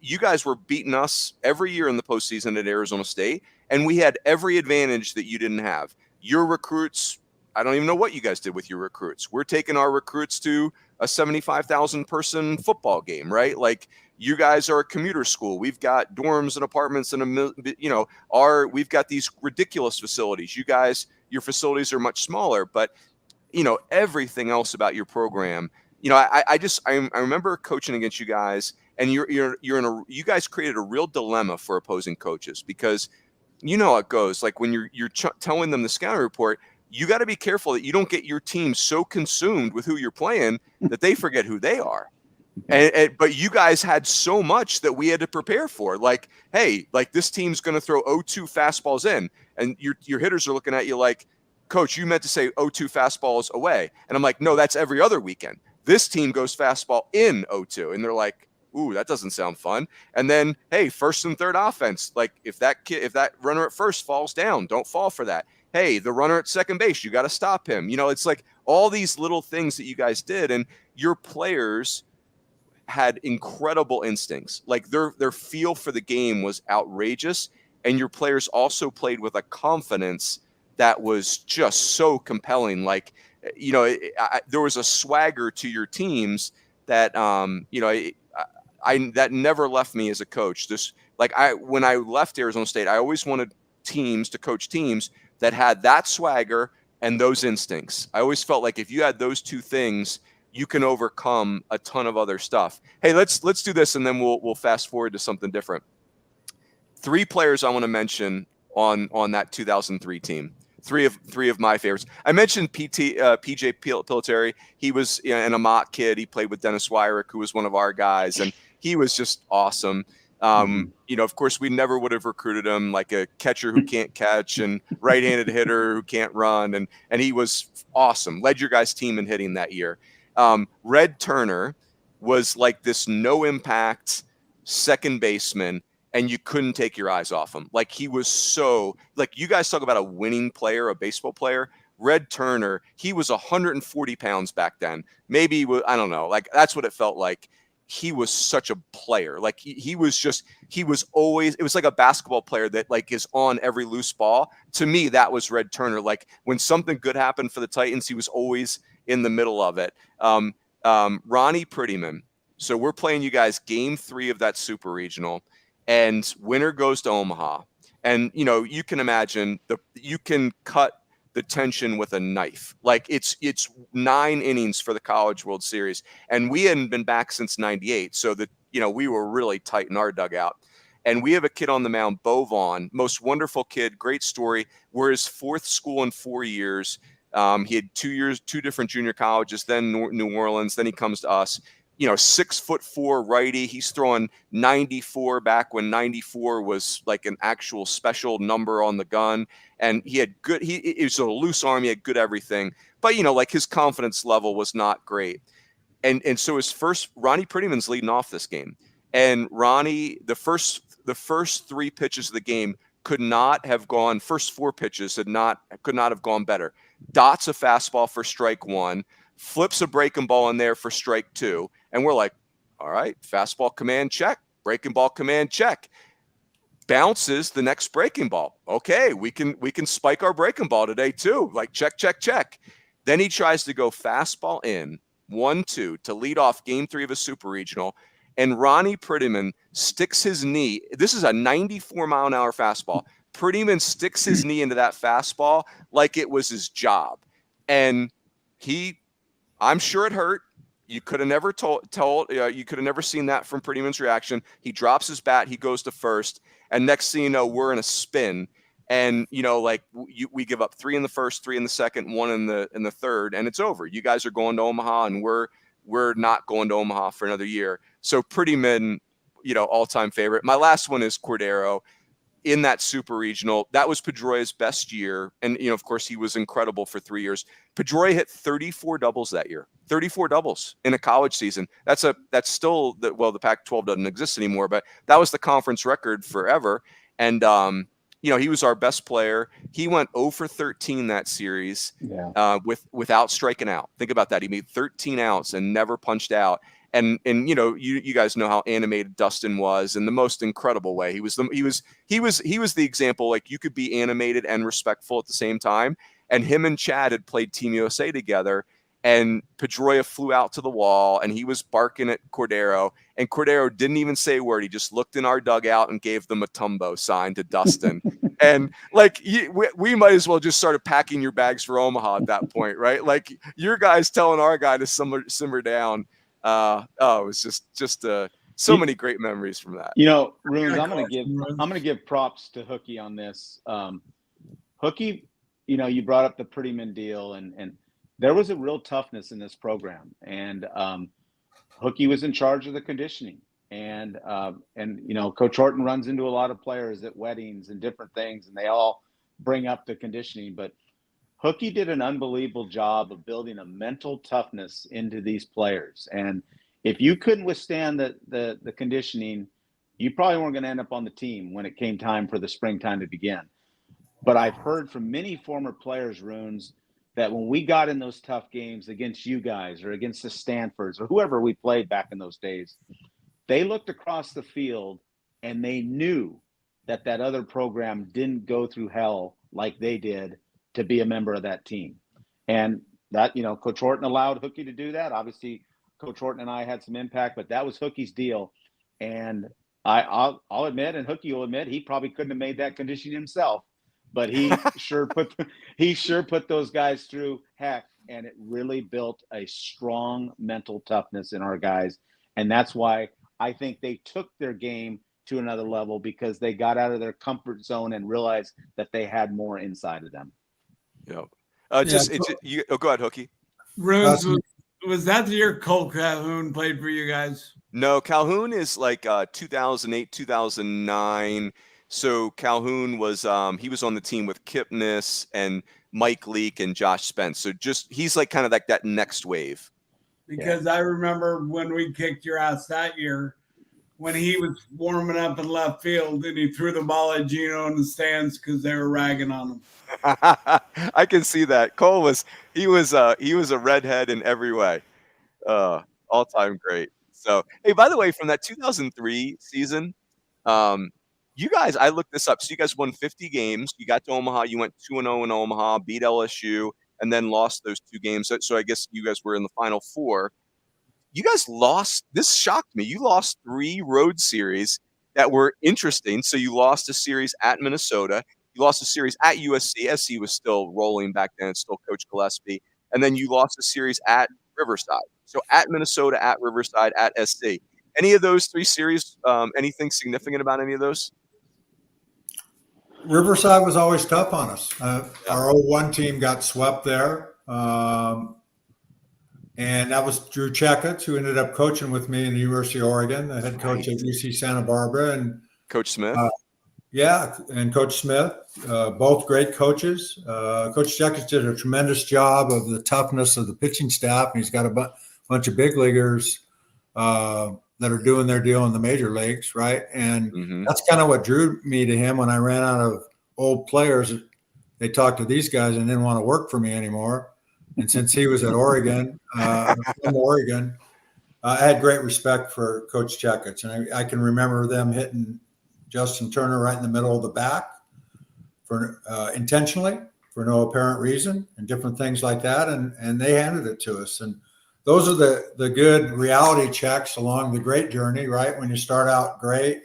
A: you guys were beating us every year in the postseason at Arizona State, and we had every advantage that you didn't have. Your recruits, I don't even know what you guys did with your recruits. We're taking our recruits to a 75,000 person football game, right? Like, you guys are a commuter school. We've got dorms and apartments and we've got these ridiculous facilities. You guys, your facilities are much smaller, but everything else about your program, I remember coaching against you guys, and you guys created a real dilemma for opposing coaches because how it goes. Like, when you're telling them the scouting report, you got to be careful that you don't get your team so consumed with who you're playing that they forget who they are. But you guys had so much that we had to prepare for. Like, hey, like, this team's going to throw 0-2 fastballs in, and your hitters are looking at you like, Coach, you meant to say 0-2 fastballs away. And I'm like, no, that's every other weekend. This team goes fastball in 0-2, and they're like, ooh, that doesn't sound fun. And then, hey, first and third offense, like, if that runner at first falls down, don't fall for that. Hey, the runner at second base, you got to stop him. It's like all these little things that you guys did, and your players had incredible instincts. Like, their feel for the game was outrageous, and your players also played with a confidence that was just so compelling. Like, there was a swagger to your teams that that never left me as a coach. When I left Arizona State, I always wanted teams to coach teams that had that swagger and those instincts. I always felt like if you had those two things, you can overcome a ton of other stuff. Hey, let's do this, and then we'll fast forward to something different. 3 players I want to mention on that 2003 team. Three of my favorites. I mentioned PJ Pilteri. He was an Amat kid. He played with Dennis Wyrick, who was one of our guys, and he was just awesome. Of course, we never would have recruited him, like a catcher who can't catch and right-handed hitter who can't run, and he was awesome. Led your guys' team in hitting that year. Red Turner was like this no-impact second baseman, and you couldn't take your eyes off him. Like, he was so, like, you guys talk about a winning player, a baseball player. Red Turner, he was 140 pounds back then. Maybe, I don't know. Like, that's what it felt like. He was such a player. Like, he was always, it was like a basketball player that, like, is on every loose ball. To me, that was Red Turner. Like, when something good happened for the Titans, he was always in the middle of it. Ronnie Prettyman. So we're playing you guys game 3 of that super regional, and winner goes to Omaha. And, you can imagine you can cut the tension with a knife. Like, it's 9 innings for the College World Series, and we hadn't been back since '98. So that, we were really tight in our dugout. And we have a kid on the mound, Bo Vaughn, most wonderful kid, great story. We're his 4th school in 4 years. He had 2 different junior colleges, then New Orleans, then he comes to us. 6'4" righty. He's throwing 94 back when 94 was like an actual special number on the gun. And he had good, it was a loose arm. He had good everything, but like, his confidence level was not great. And so Ronnie Prettyman's leading off this game, and Ronnie, the first 3 pitches of the game, could not have gone, first 4 pitches could not have gone better. Dots a fastball for strike 1, flips a breaking ball in there for strike 2. And we're like, all right, fastball command check, breaking ball command check. Bounces the next breaking ball. Okay, we can spike our breaking ball today too. Like check, check, check. Then he tries to go fastball in 1-2 to lead off game 3 of a super regional. And Ronnie Prettyman sticks his knee. This is a 94-mile-an-hour fastball. Prettyman sticks his knee into that fastball like it was his job. And I'm sure it hurt. You could have never you could have never seen that from Prettyman's reaction. He drops his bat. He goes to first. And next thing you know, we're in a spin. And, we give up 3 in the first, 3 in the second, 1 in the third, and it's over. You guys are going to Omaha, and we're not going to Omaha for another year. So Prettyman, all-time favorite. My last one is Cordero in that super regional. That was Pedroia's best year. And, of course, he was incredible for 3 years. Pedroia hit 34 doubles that year, 34 doubles in a college season. That's still the Pac-12 doesn't exist anymore, but that was the conference record forever. And, he was our best player. He went 0 for 13 that series without striking out. Think about that. He made 13 outs and never punched out. And you guys know how animated Dustin was in the most incredible way. He was the example, like you could be animated and respectful at the same time. And him and Chad had played Team USA together, and Pedroia flew out to the wall, and he was barking at Cordero, and Cordero didn't even say a word. He just looked in our dugout and gave the Matumbo sign to Dustin. And we might as well just started packing your bags for Omaha at that point, right? Like your guys telling our guy to simmer down. It was just so many great memories from that.
D: Roons, I'm gonna give props to Hookie on this. Hookie, you brought up the Prettyman deal, and there was a real toughness in this program, and Hookie was in charge of the conditioning, and Coach Horton runs into a lot of players at weddings and different things, and they all bring up the conditioning, but Hookie did an unbelievable job of building a mental toughness into these players. And if you couldn't withstand the conditioning, you probably weren't going to end up on the team when it came time for the springtime to begin. But I've heard from many former players, Roons, that when we got in those tough games against you guys or against the Stanfords or whoever we played back in those days, they looked across the field and they knew that other program didn't go through hell like they did to be a member of that team. And that, Coach Horton allowed Hookie to do that. Obviously, Coach Horton and I had some impact, but that was Hookie's deal. And I'll admit, and Hookie will admit, he probably couldn't have made that condition himself, but he sure put those guys through heck, and it really built a strong mental toughness in our guys. And that's why I think they took their game to another level, because they got out of their comfort zone and realized that they had more inside of them.
A: Go ahead, Hookie.
C: Roons, was that the year Cole Calhoun played for you guys?
A: No, Calhoun is like 2008, 2009. So Calhoun was he was on the team with Kipnis and Mike Leake and Josh Spence. So he's like kind of like that next wave.
C: Because I remember when we kicked your ass that year, when he was warming up in left field and he threw the ball at Gino in the stands because they were ragging on him.
A: I can see that. Cole was a redhead in every way. All time great. So hey, by the way, from that 2003 season, you guys, I looked this up. So you guys won 50 games. You got to Omaha. You went 2-0 in Omaha, beat LSU, and then lost those 2 games. So I guess you guys were in the Final Four. You guys lost. This shocked me. You lost 3 road series that were interesting. So you lost a series at Minnesota. You lost a series at USC. SC was still rolling back then. It's still Coach Gillespie. And then you lost a series at Riverside. So at Minnesota, at Riverside, at SC. Any of those 3 series, anything significant about any of those?
B: Riverside was always tough on us. Our 01 team got swept there. And that was Drew Checkett, who ended up coaching with me in the University of Oregon, the head coach at UC Santa Barbara. And
A: Coach Smith.
B: And Coach Smith, both great coaches. Coach Checkett did a tremendous job of the toughness of the pitching staff, and he's got a bunch of big leaguers that are doing their deal in the major leagues, right? And
A: Mm-hmm.
B: that's kind of what drew me to him when I ran out of old players. They talked to these guys and didn't want to work for me anymore. And since he was at Oregon, from Oregon, I had great respect for Coach Checketts. And I can remember them hitting Justin Turner right in the middle of the back for intentionally for no apparent reason and different things like that. And they handed it to us. And those are the good reality checks along the great journey, right? When you start out great.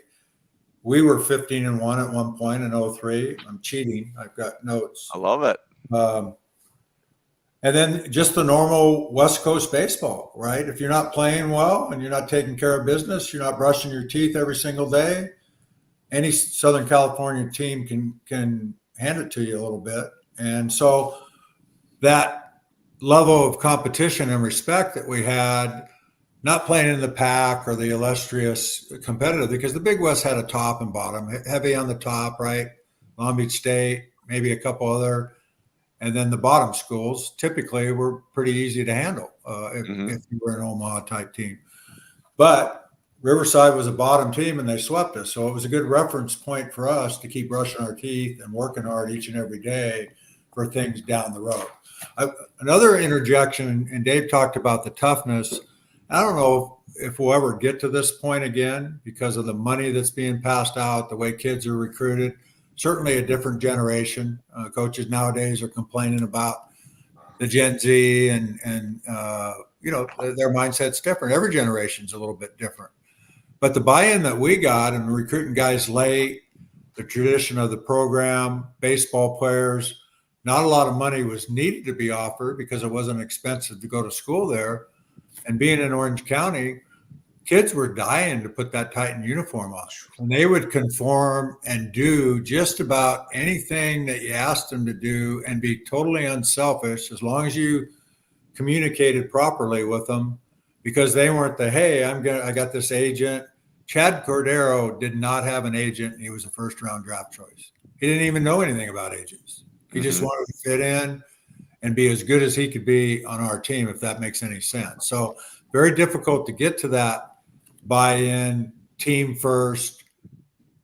B: We were 15-1 at one point in 2003. I'm cheating. I've got notes.
A: I love it.
B: And then just the normal West Coast baseball, right? If you're not playing well and you're not taking care of business, you're not brushing your teeth every single day, any Southern California team can hand it to you a little bit. And so that level of competition and respect that we had, not playing in the pack or the illustrious competitive, because the Big West had a top and bottom, heavy on the top, right? Long Beach State, maybe a couple other. And then the bottom schools typically were pretty easy to handle if you were an Omaha type team. But Riverside was a bottom team and they swept us. So it was a good reference point for us to keep brushing our teeth and working hard each and every day for things down the road. Another interjection, and Dave talked about the toughness. I don't know if we'll ever get to this point again because of the money that's being passed out, the way kids are recruited. Certainly a different generation. Coaches nowadays are complaining about the Gen Z and their mindset's different. Every generation's a little bit different. But the buy-in that we got and recruiting guys late, the tradition of the program, baseball players, not a lot of money was needed to be offered because it wasn't expensive to go to school there. And being in Orange County, kids were dying to put that Titan uniform on. And they would conform and do just about anything that you asked them to do and be totally unselfish as long as you communicated properly with them, because they weren't I got this agent. Chad Cordero did not have an agent. He was a first-round draft choice. He didn't even know anything about agents. He just wanted to fit in and be as good as he could be on our team, if that makes any sense. So very difficult to get to that buy-in, team first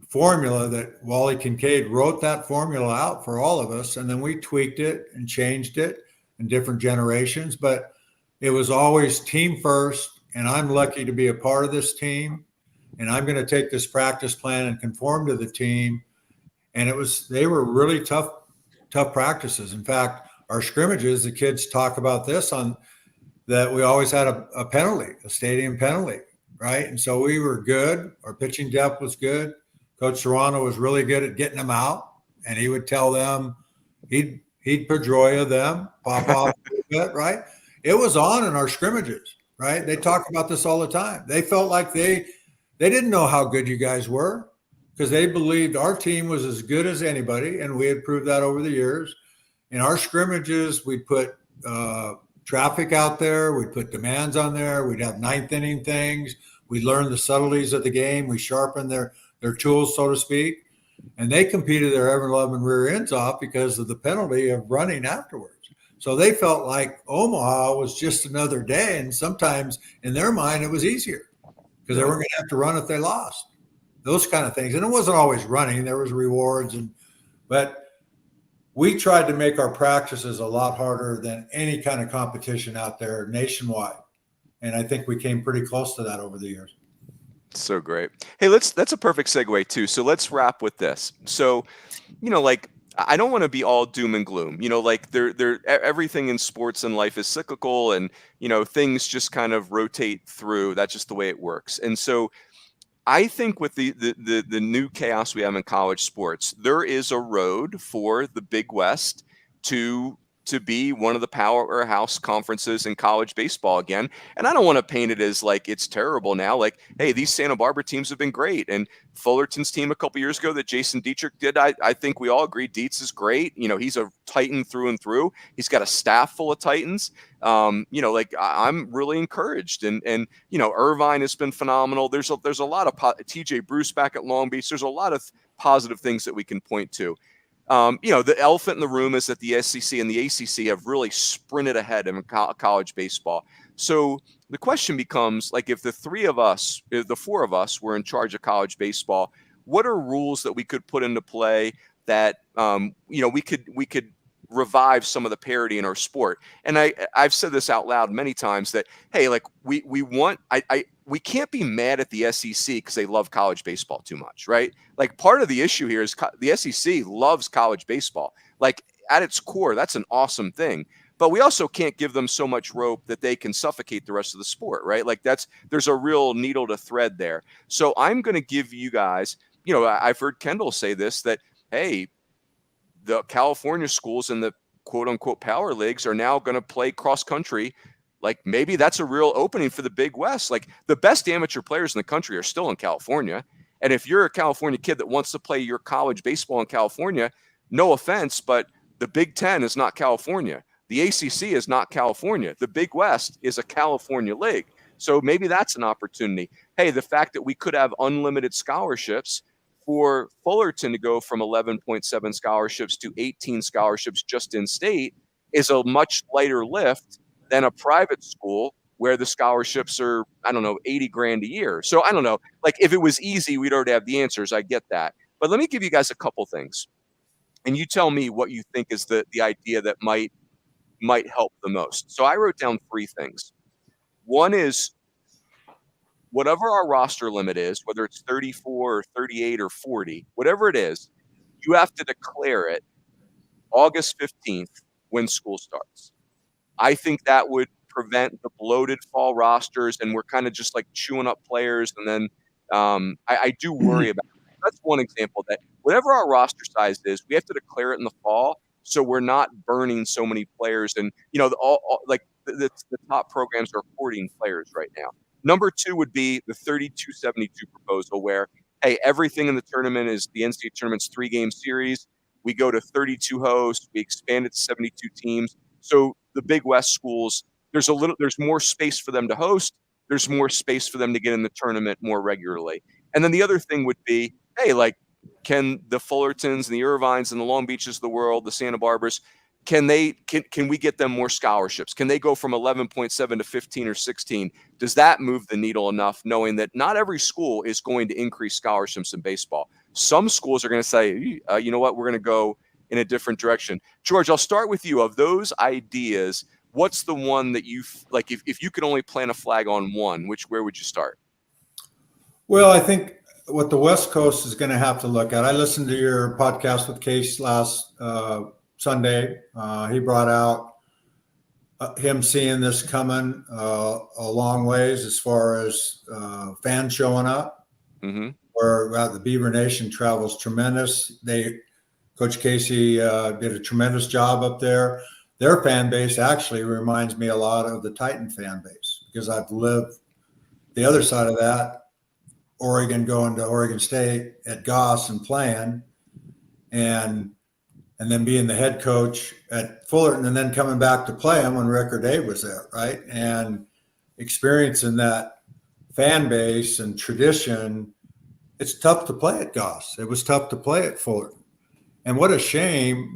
B: formula that Wally Kincaid wrote that formula out for all of us. And then we tweaked it and changed it in different generations, but it was always team first. And I'm lucky to be a part of this team. And I'm going to take this practice plan and conform to the team. And they were really tough practices. In fact, our scrimmages, the kids talk about this on that we always had a penalty, a stadium penalty. Right. And so we were good. Our pitching depth was good. Coach Serrano was really good at getting them out. And he would tell them, he'd Pedroia them, pop off a little bit. Right. It was on in our scrimmages. Right. They talk about this all the time. They felt like they didn't know how good you guys were because they believed our team was as good as anybody. And we had proved that over the years. In our scrimmages, we'd put traffic out there. We'd put demands on there. We'd have ninth inning things. We learned the subtleties of the game. We sharpened their tools, so to speak. And they competed their ever-loving rear ends off because of the penalty of running afterwards. So they felt like Omaha was just another day. And sometimes in their mind, it was easier because they weren't going to have to run if they lost. Those kind of things. And it wasn't always running. There was rewards. But we tried to make our practices a lot harder than any kind of competition out there nationwide. And I think we came pretty close to that over the years.
A: So great. Hey, that's a perfect segue too. So let's wrap with this. So, I don't want to be all doom and gloom, everything in sports and life is cyclical and, things just kind of rotate through. That's just the way it works. And so I think with the new chaos we have in college sports, there is a road for the Big West to be one of the powerhouse conferences in college baseball again. And I don't want to paint it as like it's terrible now. Like, hey, these Santa Barbara teams have been great. And Fullerton's team a couple years ago that Jason Dietrich did, I think we all agree Dietz is great. He's a Titan through and through. He's got a staff full of Titans. I'm really encouraged. And Irvine has been phenomenal. There's a lot of TJ Bruce back at Long Beach. There's a lot of positive things that we can point to. The elephant in the room is that the SEC and the ACC have really sprinted ahead in college baseball. So the question becomes, like, if the four of us were in charge of college baseball, what are rules that we could put into play that, we could revive some of the parity in our sport? And I've said this out loud many times that, hey, like we can't be mad at the SEC because they love college baseball too much, right? Like, part of the issue here is the SEC loves college baseball. Like, at its core, that's an awesome thing. But we also can't give them so much rope that they can suffocate the rest of the sport, right? Like, there's a real needle to thread there. So I'm going to give you guys, I've heard Kendall say this, that, hey, the California schools in the quote unquote power leagues are now going to play cross country. Like, maybe that's a real opening for the Big West. Like, the best amateur players in the country are still in California. And if you're a California kid that wants to play your college baseball in California, no offense, but the Big Ten is not California. The ACC is not California. The Big West is a California league. So maybe that's an opportunity. Hey, the fact that we could have unlimited scholarships for Fullerton to go from 11.7 scholarships to 18 scholarships just in state is a much lighter lift than a private school where the scholarships are, I don't know, 80 grand a year. So I don't know, like, if it was easy, we'd already have the answers. I get that. But let me give you guys a couple things. And you tell me what you think is the idea that might help the most. So I wrote down 3 things. One is, whatever our roster limit is, whether it's 34 or 38 or 40, whatever it is, you have to declare it August 15th when school starts. I think that would prevent the bloated fall rosters, and we're kind of just like chewing up players. And then I do worry about it. That's one example, that whatever our roster size is, we have to declare it in the fall, so we're not burning so many players. And, the top programs are hoarding players right now. Number 2 would be the 32-72 proposal, where, hey, everything in the tournament is the NCAA tournament's 3-game series. We go to 32 hosts. We expand it to 72 teams. So the Big West schools, there's more space for them to host. There's more space for them to get in the tournament more regularly. And then the other thing would be, hey, like, can the Fullertons and the Irvines and the Long Beaches of the world, the Santa Barbaras, can we get them more scholarships? Can they go from 11.7 to 15 or 16? Does that move the needle enough, knowing that not every school is going to increase scholarships in baseball? Some schools are going to say, you know what, we're going to go in a different direction. George, I'll start with you. Of those ideas, what's the one that you like? If you could only plant a flag on one, where would you start?
B: Well, I think what the West Coast is going to have to look at. I listened to your podcast with Case last Sunday. He brought out him seeing this coming a long ways as far as fans showing up. Mm-hmm. Where the Beaver Nation travels tremendous. Coach Casey did a tremendous job up there. Their fan base actually reminds me a lot of the Titan fan base, because I've lived the other side of that. Oregon, going to Oregon State at Goss and playing, and then being the head coach at Fullerton, and then coming back to play him when Rick or Dave was there, right? And experiencing that fan base and tradition. It's tough to play at Goss. It was tough to play at Fullerton. And what a shame,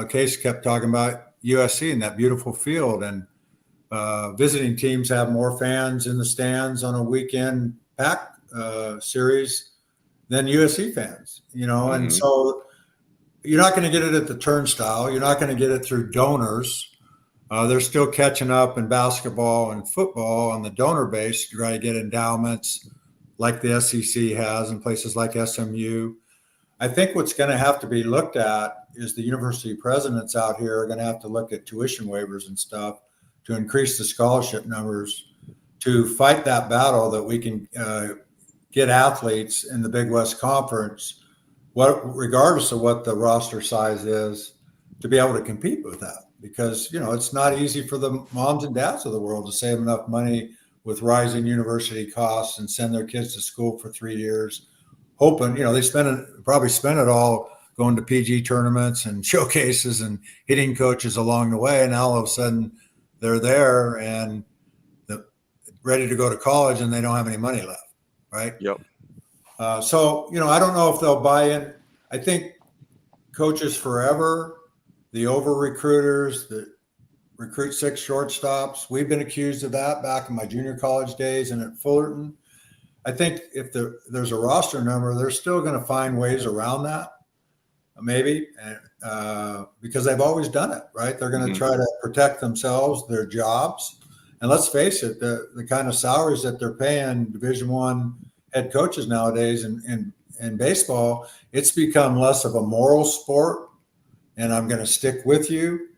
B: Case kept talking about USC and that beautiful field, and visiting teams have more fans in the stands on a weekend pack series than USC fans,
A: Mm-hmm.
B: And so you're not going to get it at the turnstile. You're not going to get it through donors. They're still catching up in basketball and football on the donor base to try to get endowments like the SEC has in places like SMU. I think what's going to have to be looked at is the university presidents out here are going to have to look at tuition waivers and stuff to increase the scholarship numbers, to fight that battle that we can get athletes in the Big West Conference, regardless of what the roster size is, to be able to compete with that. Because, it's not easy for the moms and dads of the world to save enough money with rising university costs and send their kids to school for 3 years, hoping, they probably spend it all going to PG tournaments and showcases and hitting coaches along the way. And now all of a sudden they're there and ready to go to college, and they don't have any money left. Right.
A: Yep.
B: So, I don't know if they'll buy in. I think coaches forever, the over recruiters that recruit 6 shortstops. We've been accused of that back in my junior college days and at Fullerton. I think if there's a roster number, they're still going to find ways around that, maybe, because they've always done it, right? They're going to try to protect themselves, their jobs. And let's face it, the kind of salaries that they're paying Division I head coaches nowadays in baseball, it's become less of a moral sport, and I'm going to stick with you,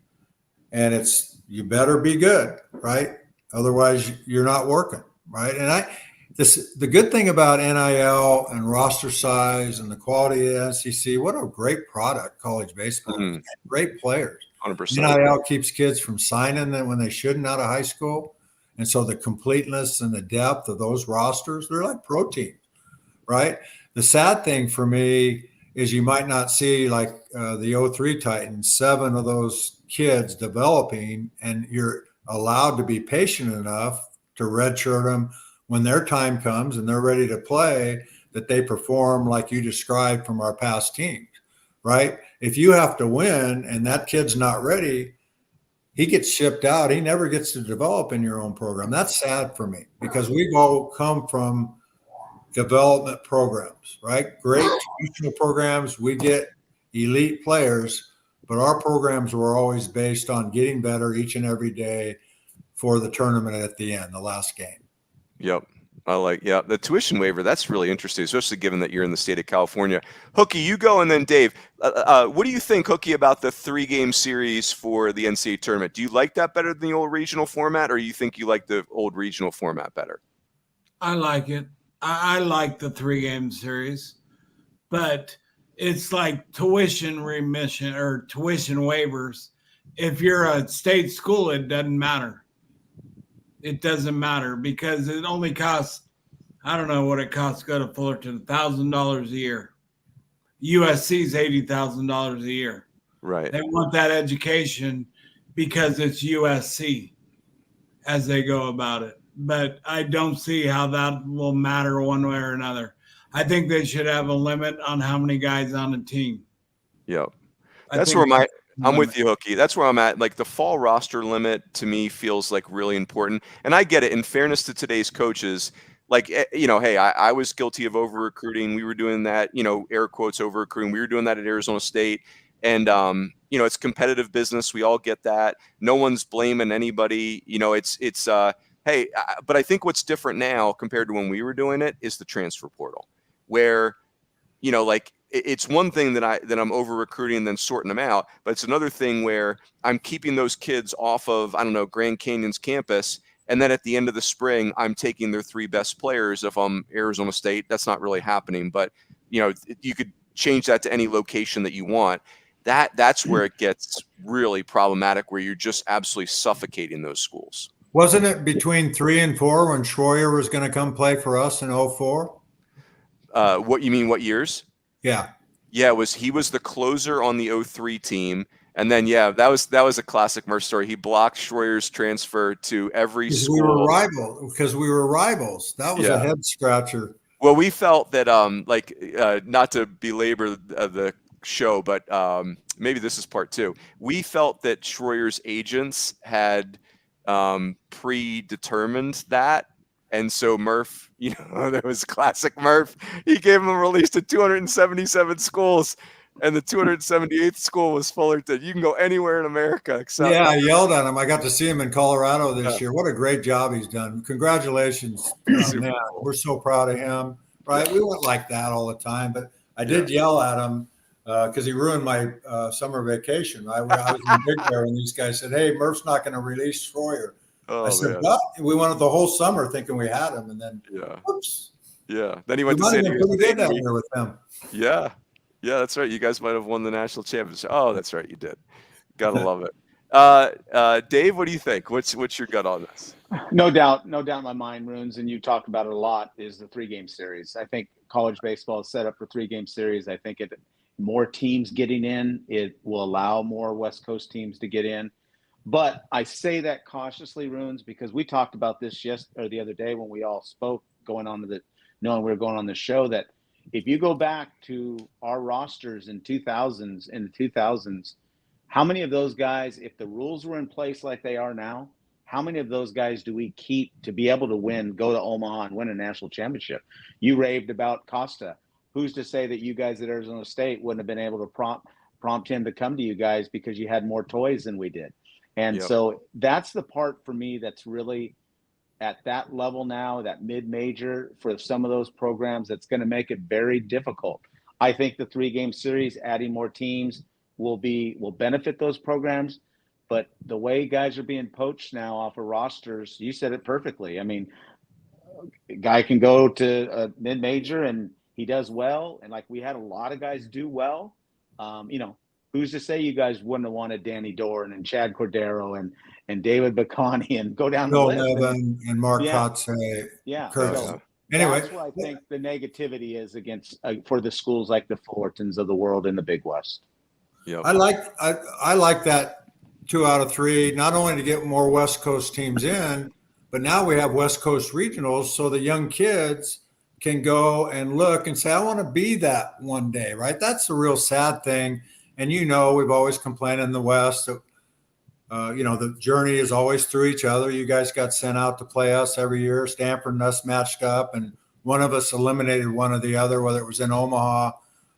B: and you better be good, right? Otherwise, you're not working, right? And the good thing about NIL and roster size and the quality of the SEC, what a great product college baseball is. Great players.
A: 100%.
B: NIL keeps kids from signing them when they shouldn't out of high school. And so the completeness and the depth of those rosters, they're like pro teams, right? The sad thing for me is you might not see like the 03 Titans, 7 of those kids developing, and you're allowed to be patient enough to redshirt them when their time comes and they're ready to play, that they perform like you described from our past teams, right? If you have to win and that kid's not ready, he gets shipped out. He never gets to develop in your own program. That's sad for me because we've all come from development programs, right? Great traditional programs. We get elite players, but our programs were always based on getting better each and every day for the tournament at the end, the last game.
A: Yep. The tuition waiver. That's really interesting, especially given that you're in the state of California. Hookie, you go, and then Dave. What do you think, Hookie, about the 3-game series for the NCAA tournament? Do you like that better than the old regional format, or you think you like the old regional format better?
C: I like it. I like the 3-game series, but it's like tuition remission or tuition waivers. If you're a state school, it doesn't matter. It doesn't matter because it only costs, I don't know what it costs to go to Fullerton, $1,000 a year. USC's $80,000 a year.
A: Right.
C: They want that education because it's USC as they go about it. But I don't see how that will matter one way or another. I think they should have a limit on how many guys on a team.
A: Yep. That's where I'm with you, Hookie. That's where I'm at. Like the fall roster limit to me feels like really important. And I get it. In fairness to today's coaches, like, hey, I was guilty of over recruiting. We were doing that, air quotes over recruiting. We were doing that at Arizona State. And, it's competitive business. We all get that. No one's blaming anybody. Hey, but I think what's different now compared to when we were doing it is the transfer portal where, it's one thing that I'm over recruiting and then sorting them out, but it's another thing where I'm keeping those kids off of, I don't know, Grand Canyon's campus. And then at the end of the spring, I'm taking their 3 best players. If I'm Arizona State, that's not really happening, but you could change that to any location that you want. That's where it gets really problematic, where you're just absolutely suffocating those schools.
B: Wasn't it between 3 and 4 when Schroyer was going to come play for us in 04?
A: What you mean? What years?
B: Yeah.
A: Yeah, he was the closer on the 03 team. And then, that was a classic Murph story. He blocked Schroyer's transfer to every school.
B: Because we were rivals. That was a head scratcher.
A: Well, we felt that, not to belabor the show, but maybe this is part 2. We felt that Schroyer's agents had predetermined that. And so Murph, that was classic Murph. He gave him a release to 277 schools, and the 278th school was Fullerton. You can go anywhere in America except.
B: Yeah, I yelled at him. I got to see him in Colorado this year. What a great job he's done. Congratulations, man. We're so proud of him. Right? We weren't like that all the time, but I did yell at him because he ruined my summer vacation. I was in Big Bear, and these guys said, "Hey, Murph's not going to release Schroyer." I said, "What?" We went the whole summer thinking we had him, and then, whoops.
A: Yeah. Then he went to San Diego.
B: Pretty good that year with him.
A: Yeah. Yeah, that's right. You guys might have won the national championship. Oh, that's right. You did. Gotta love it. Dave, what do you think? What's your gut on this?
D: No doubt in my mind, Roons, and you talk about it a lot, is the 3-game series. I think college baseball is set up for 3-game series. I think more teams getting in, it will allow more West Coast teams to get in. But I say that cautiously, Roons, because we talked about this the other day when we all spoke knowing we were going on the show, that if you go back to our rosters in the 2000s, how many of those guys, if the rules were in place like they are now, how many of those guys do we keep to be able to go to Omaha and win a national championship? You raved about Costa. Who's to say that you guys at Arizona State wouldn't have been able to prompt him to come to you guys because you had more toys than we did? And so that's the part for me that's really at that level now, that mid-major for some of those programs, that's going to make it very difficult. I think the 3-game series, adding more teams, will benefit those programs. But the way guys are being poached now off of rosters, you said it perfectly. I mean, a guy can go to a mid-major and he does well. And like we had a lot of guys do well. Who's to say you guys wouldn't have wanted Danny Dorn and Chad Cordero and David Bacani and go down the list.
B: Nevin and Mark Kotze.
D: Yeah.
B: So anyway,
D: that's what I think the negativity is against for the schools like the Fullertons of the world in the Big West.
A: Yep.
B: I like that 2 out of 3, not only to get more West Coast teams in, but now we have West Coast regionals, so the young kids can go and look and say, I want to be that one day, right? That's the real sad thing. And we've always complained in the West that, the journey is always through each other. You guys got sent out to play us every year. Stanford and us matched up, and one of us eliminated one or the other, whether it was in Omaha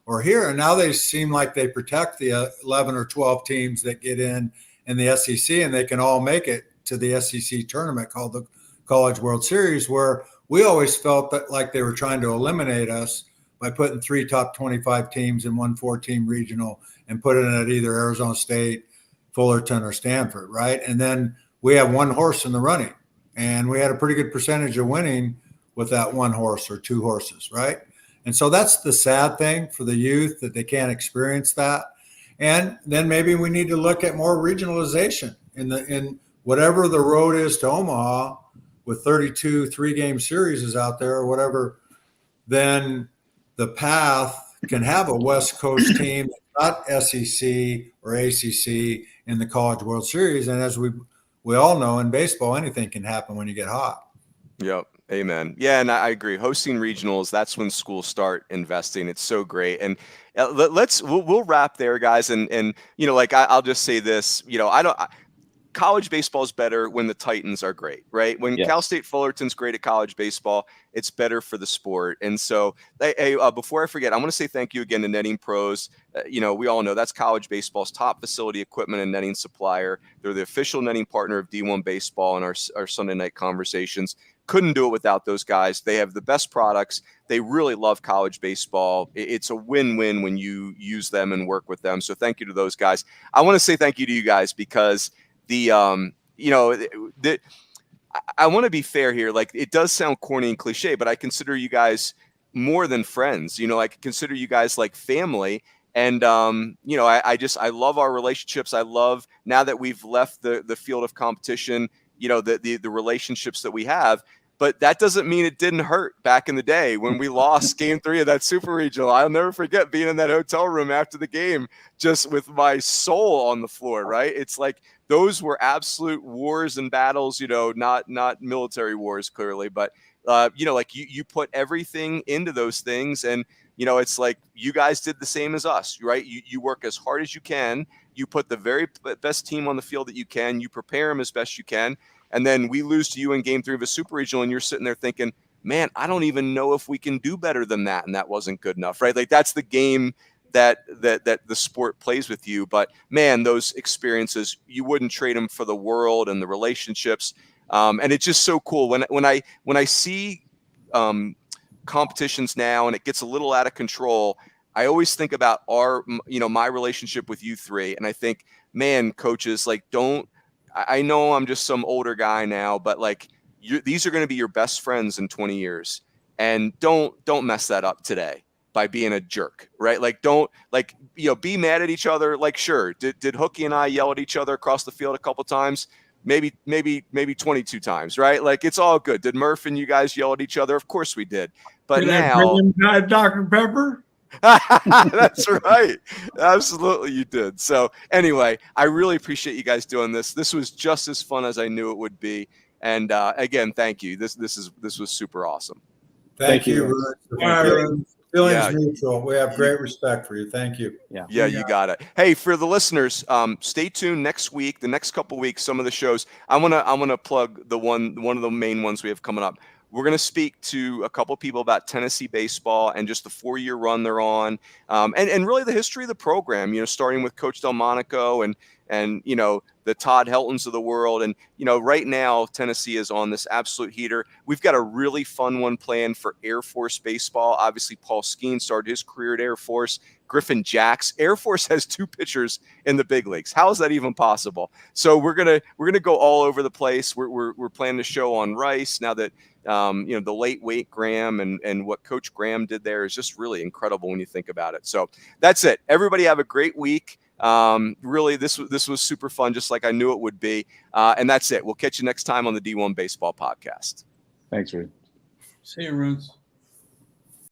B: or here. And now they seem like they protect the 11 or 12 teams that get in the SEC, and they can all make it to the SEC tournament called the College World Series, where we always felt that like they were trying to eliminate us by putting 3 top 25 teams in one 4-team regional and putting it at either Arizona State, Fullerton, or Stanford, right? And then we have one horse in the running, and we had a pretty good percentage of winning with that one horse or 2 horses, right? And so that's the sad thing for the youth, that they can't experience that. And then maybe we need to look at more regionalization in whatever the road is to Omaha, with 32 3-game series is out there or whatever. Then the path can have a West Coast team, not SEC or ACC, in the College World Series. And as we all know, in baseball, anything can happen when you get hot.
A: Yep. Amen. Yeah, and I agree. Hosting regionals, that's when schools start investing. It's so great. And we'll wrap there, guys. And I'll just say this. College baseball is better when the Titans are great, right? When Cal State Fullerton's great at college baseball, it's better for the sport. And so, before I forget, I want to say thank you again to Netting Pros. We all know that's college baseball's top facility equipment and netting supplier. They're the official netting partner of D1 Baseball and our Sunday night conversations. Couldn't do it without those guys. They have the best products. They really love college baseball. It's a win-win when you use them and work with them. So thank you to those guys. I want to say thank you to you guys because I want to be fair here. Like, it does sound corny and cliche, but I consider you guys more than friends. I consider you guys like family. And, I love our relationships. I love, now that we've left the field of competition, the relationships that we have. But that doesn't mean it didn't hurt back in the day when we lost Game 3 of that Super Regional. I'll never forget being in that hotel room after the game, just with my soul on the floor, right? It's like those were absolute wars and battles, not military wars, clearly. But, you put everything into those things. And, it's like you guys did the same as us, right? You work as hard as you can. You put the very best team on the field that you can. You prepare them as best you can. And then we lose to you in Game 3 of a Super Regional, and you're sitting there thinking, man, I don't even know if we can do better than that, and that wasn't good enough, right? Like, that's the game that the sport plays with you. But, man, those experiences, you wouldn't trade them for the world, and the relationships. And it's just so cool. When I see competitions now and it gets a little out of control, I always think about my relationship with you 3, and I think, man, coaches, like, I know I'm just some older guy now, but like these are going to be your best friends in 20 years, and don't mess that up today by being a jerk, right? Like, be mad at each other. Like, sure, did Hookie and I yell at each other across the field a couple times? Maybe 22 times, right? Like, it's all good. Did Murph and you guys yell at each other? Of course we did. But now,
C: I bring him Dr. Pepper?
A: That's right. Absolutely, you did. So anyway, I really appreciate you guys doing this. This was just as fun as I knew it would be. And again, thank you. This was super awesome.
B: Thank you. Feelings mutual. We have great respect for you. Thank you.
A: Yeah, you got it. Hey, for the listeners, stay tuned next week. The next couple weeks, some of the shows. I wanna plug one of the main ones we have coming up. We're going to speak to a couple people about Tennessee baseball and just the 4-year run they're on, and really the history of the program. Starting with Coach Delmonico and the Todd Heltons of the world. And right now Tennessee is on this absolute heater. We've got a really fun one planned for Air Force baseball. Obviously, Paul Skeen started his career at Air Force. Griffin Jacks. Air Force has 2 pitchers in the big leagues. How is that even possible? So we're gonna go all over the place. We're planning a show on Rice now that the late weight Graham and what Coach Graham did there is just really incredible when you think about it. So that's it. Everybody have a great week. Really, this was super fun, just like I knew it would be. And that's it. We'll catch you next time on the D1 Baseball Podcast.
D: Thanks, Rudy.
C: See you, Roons.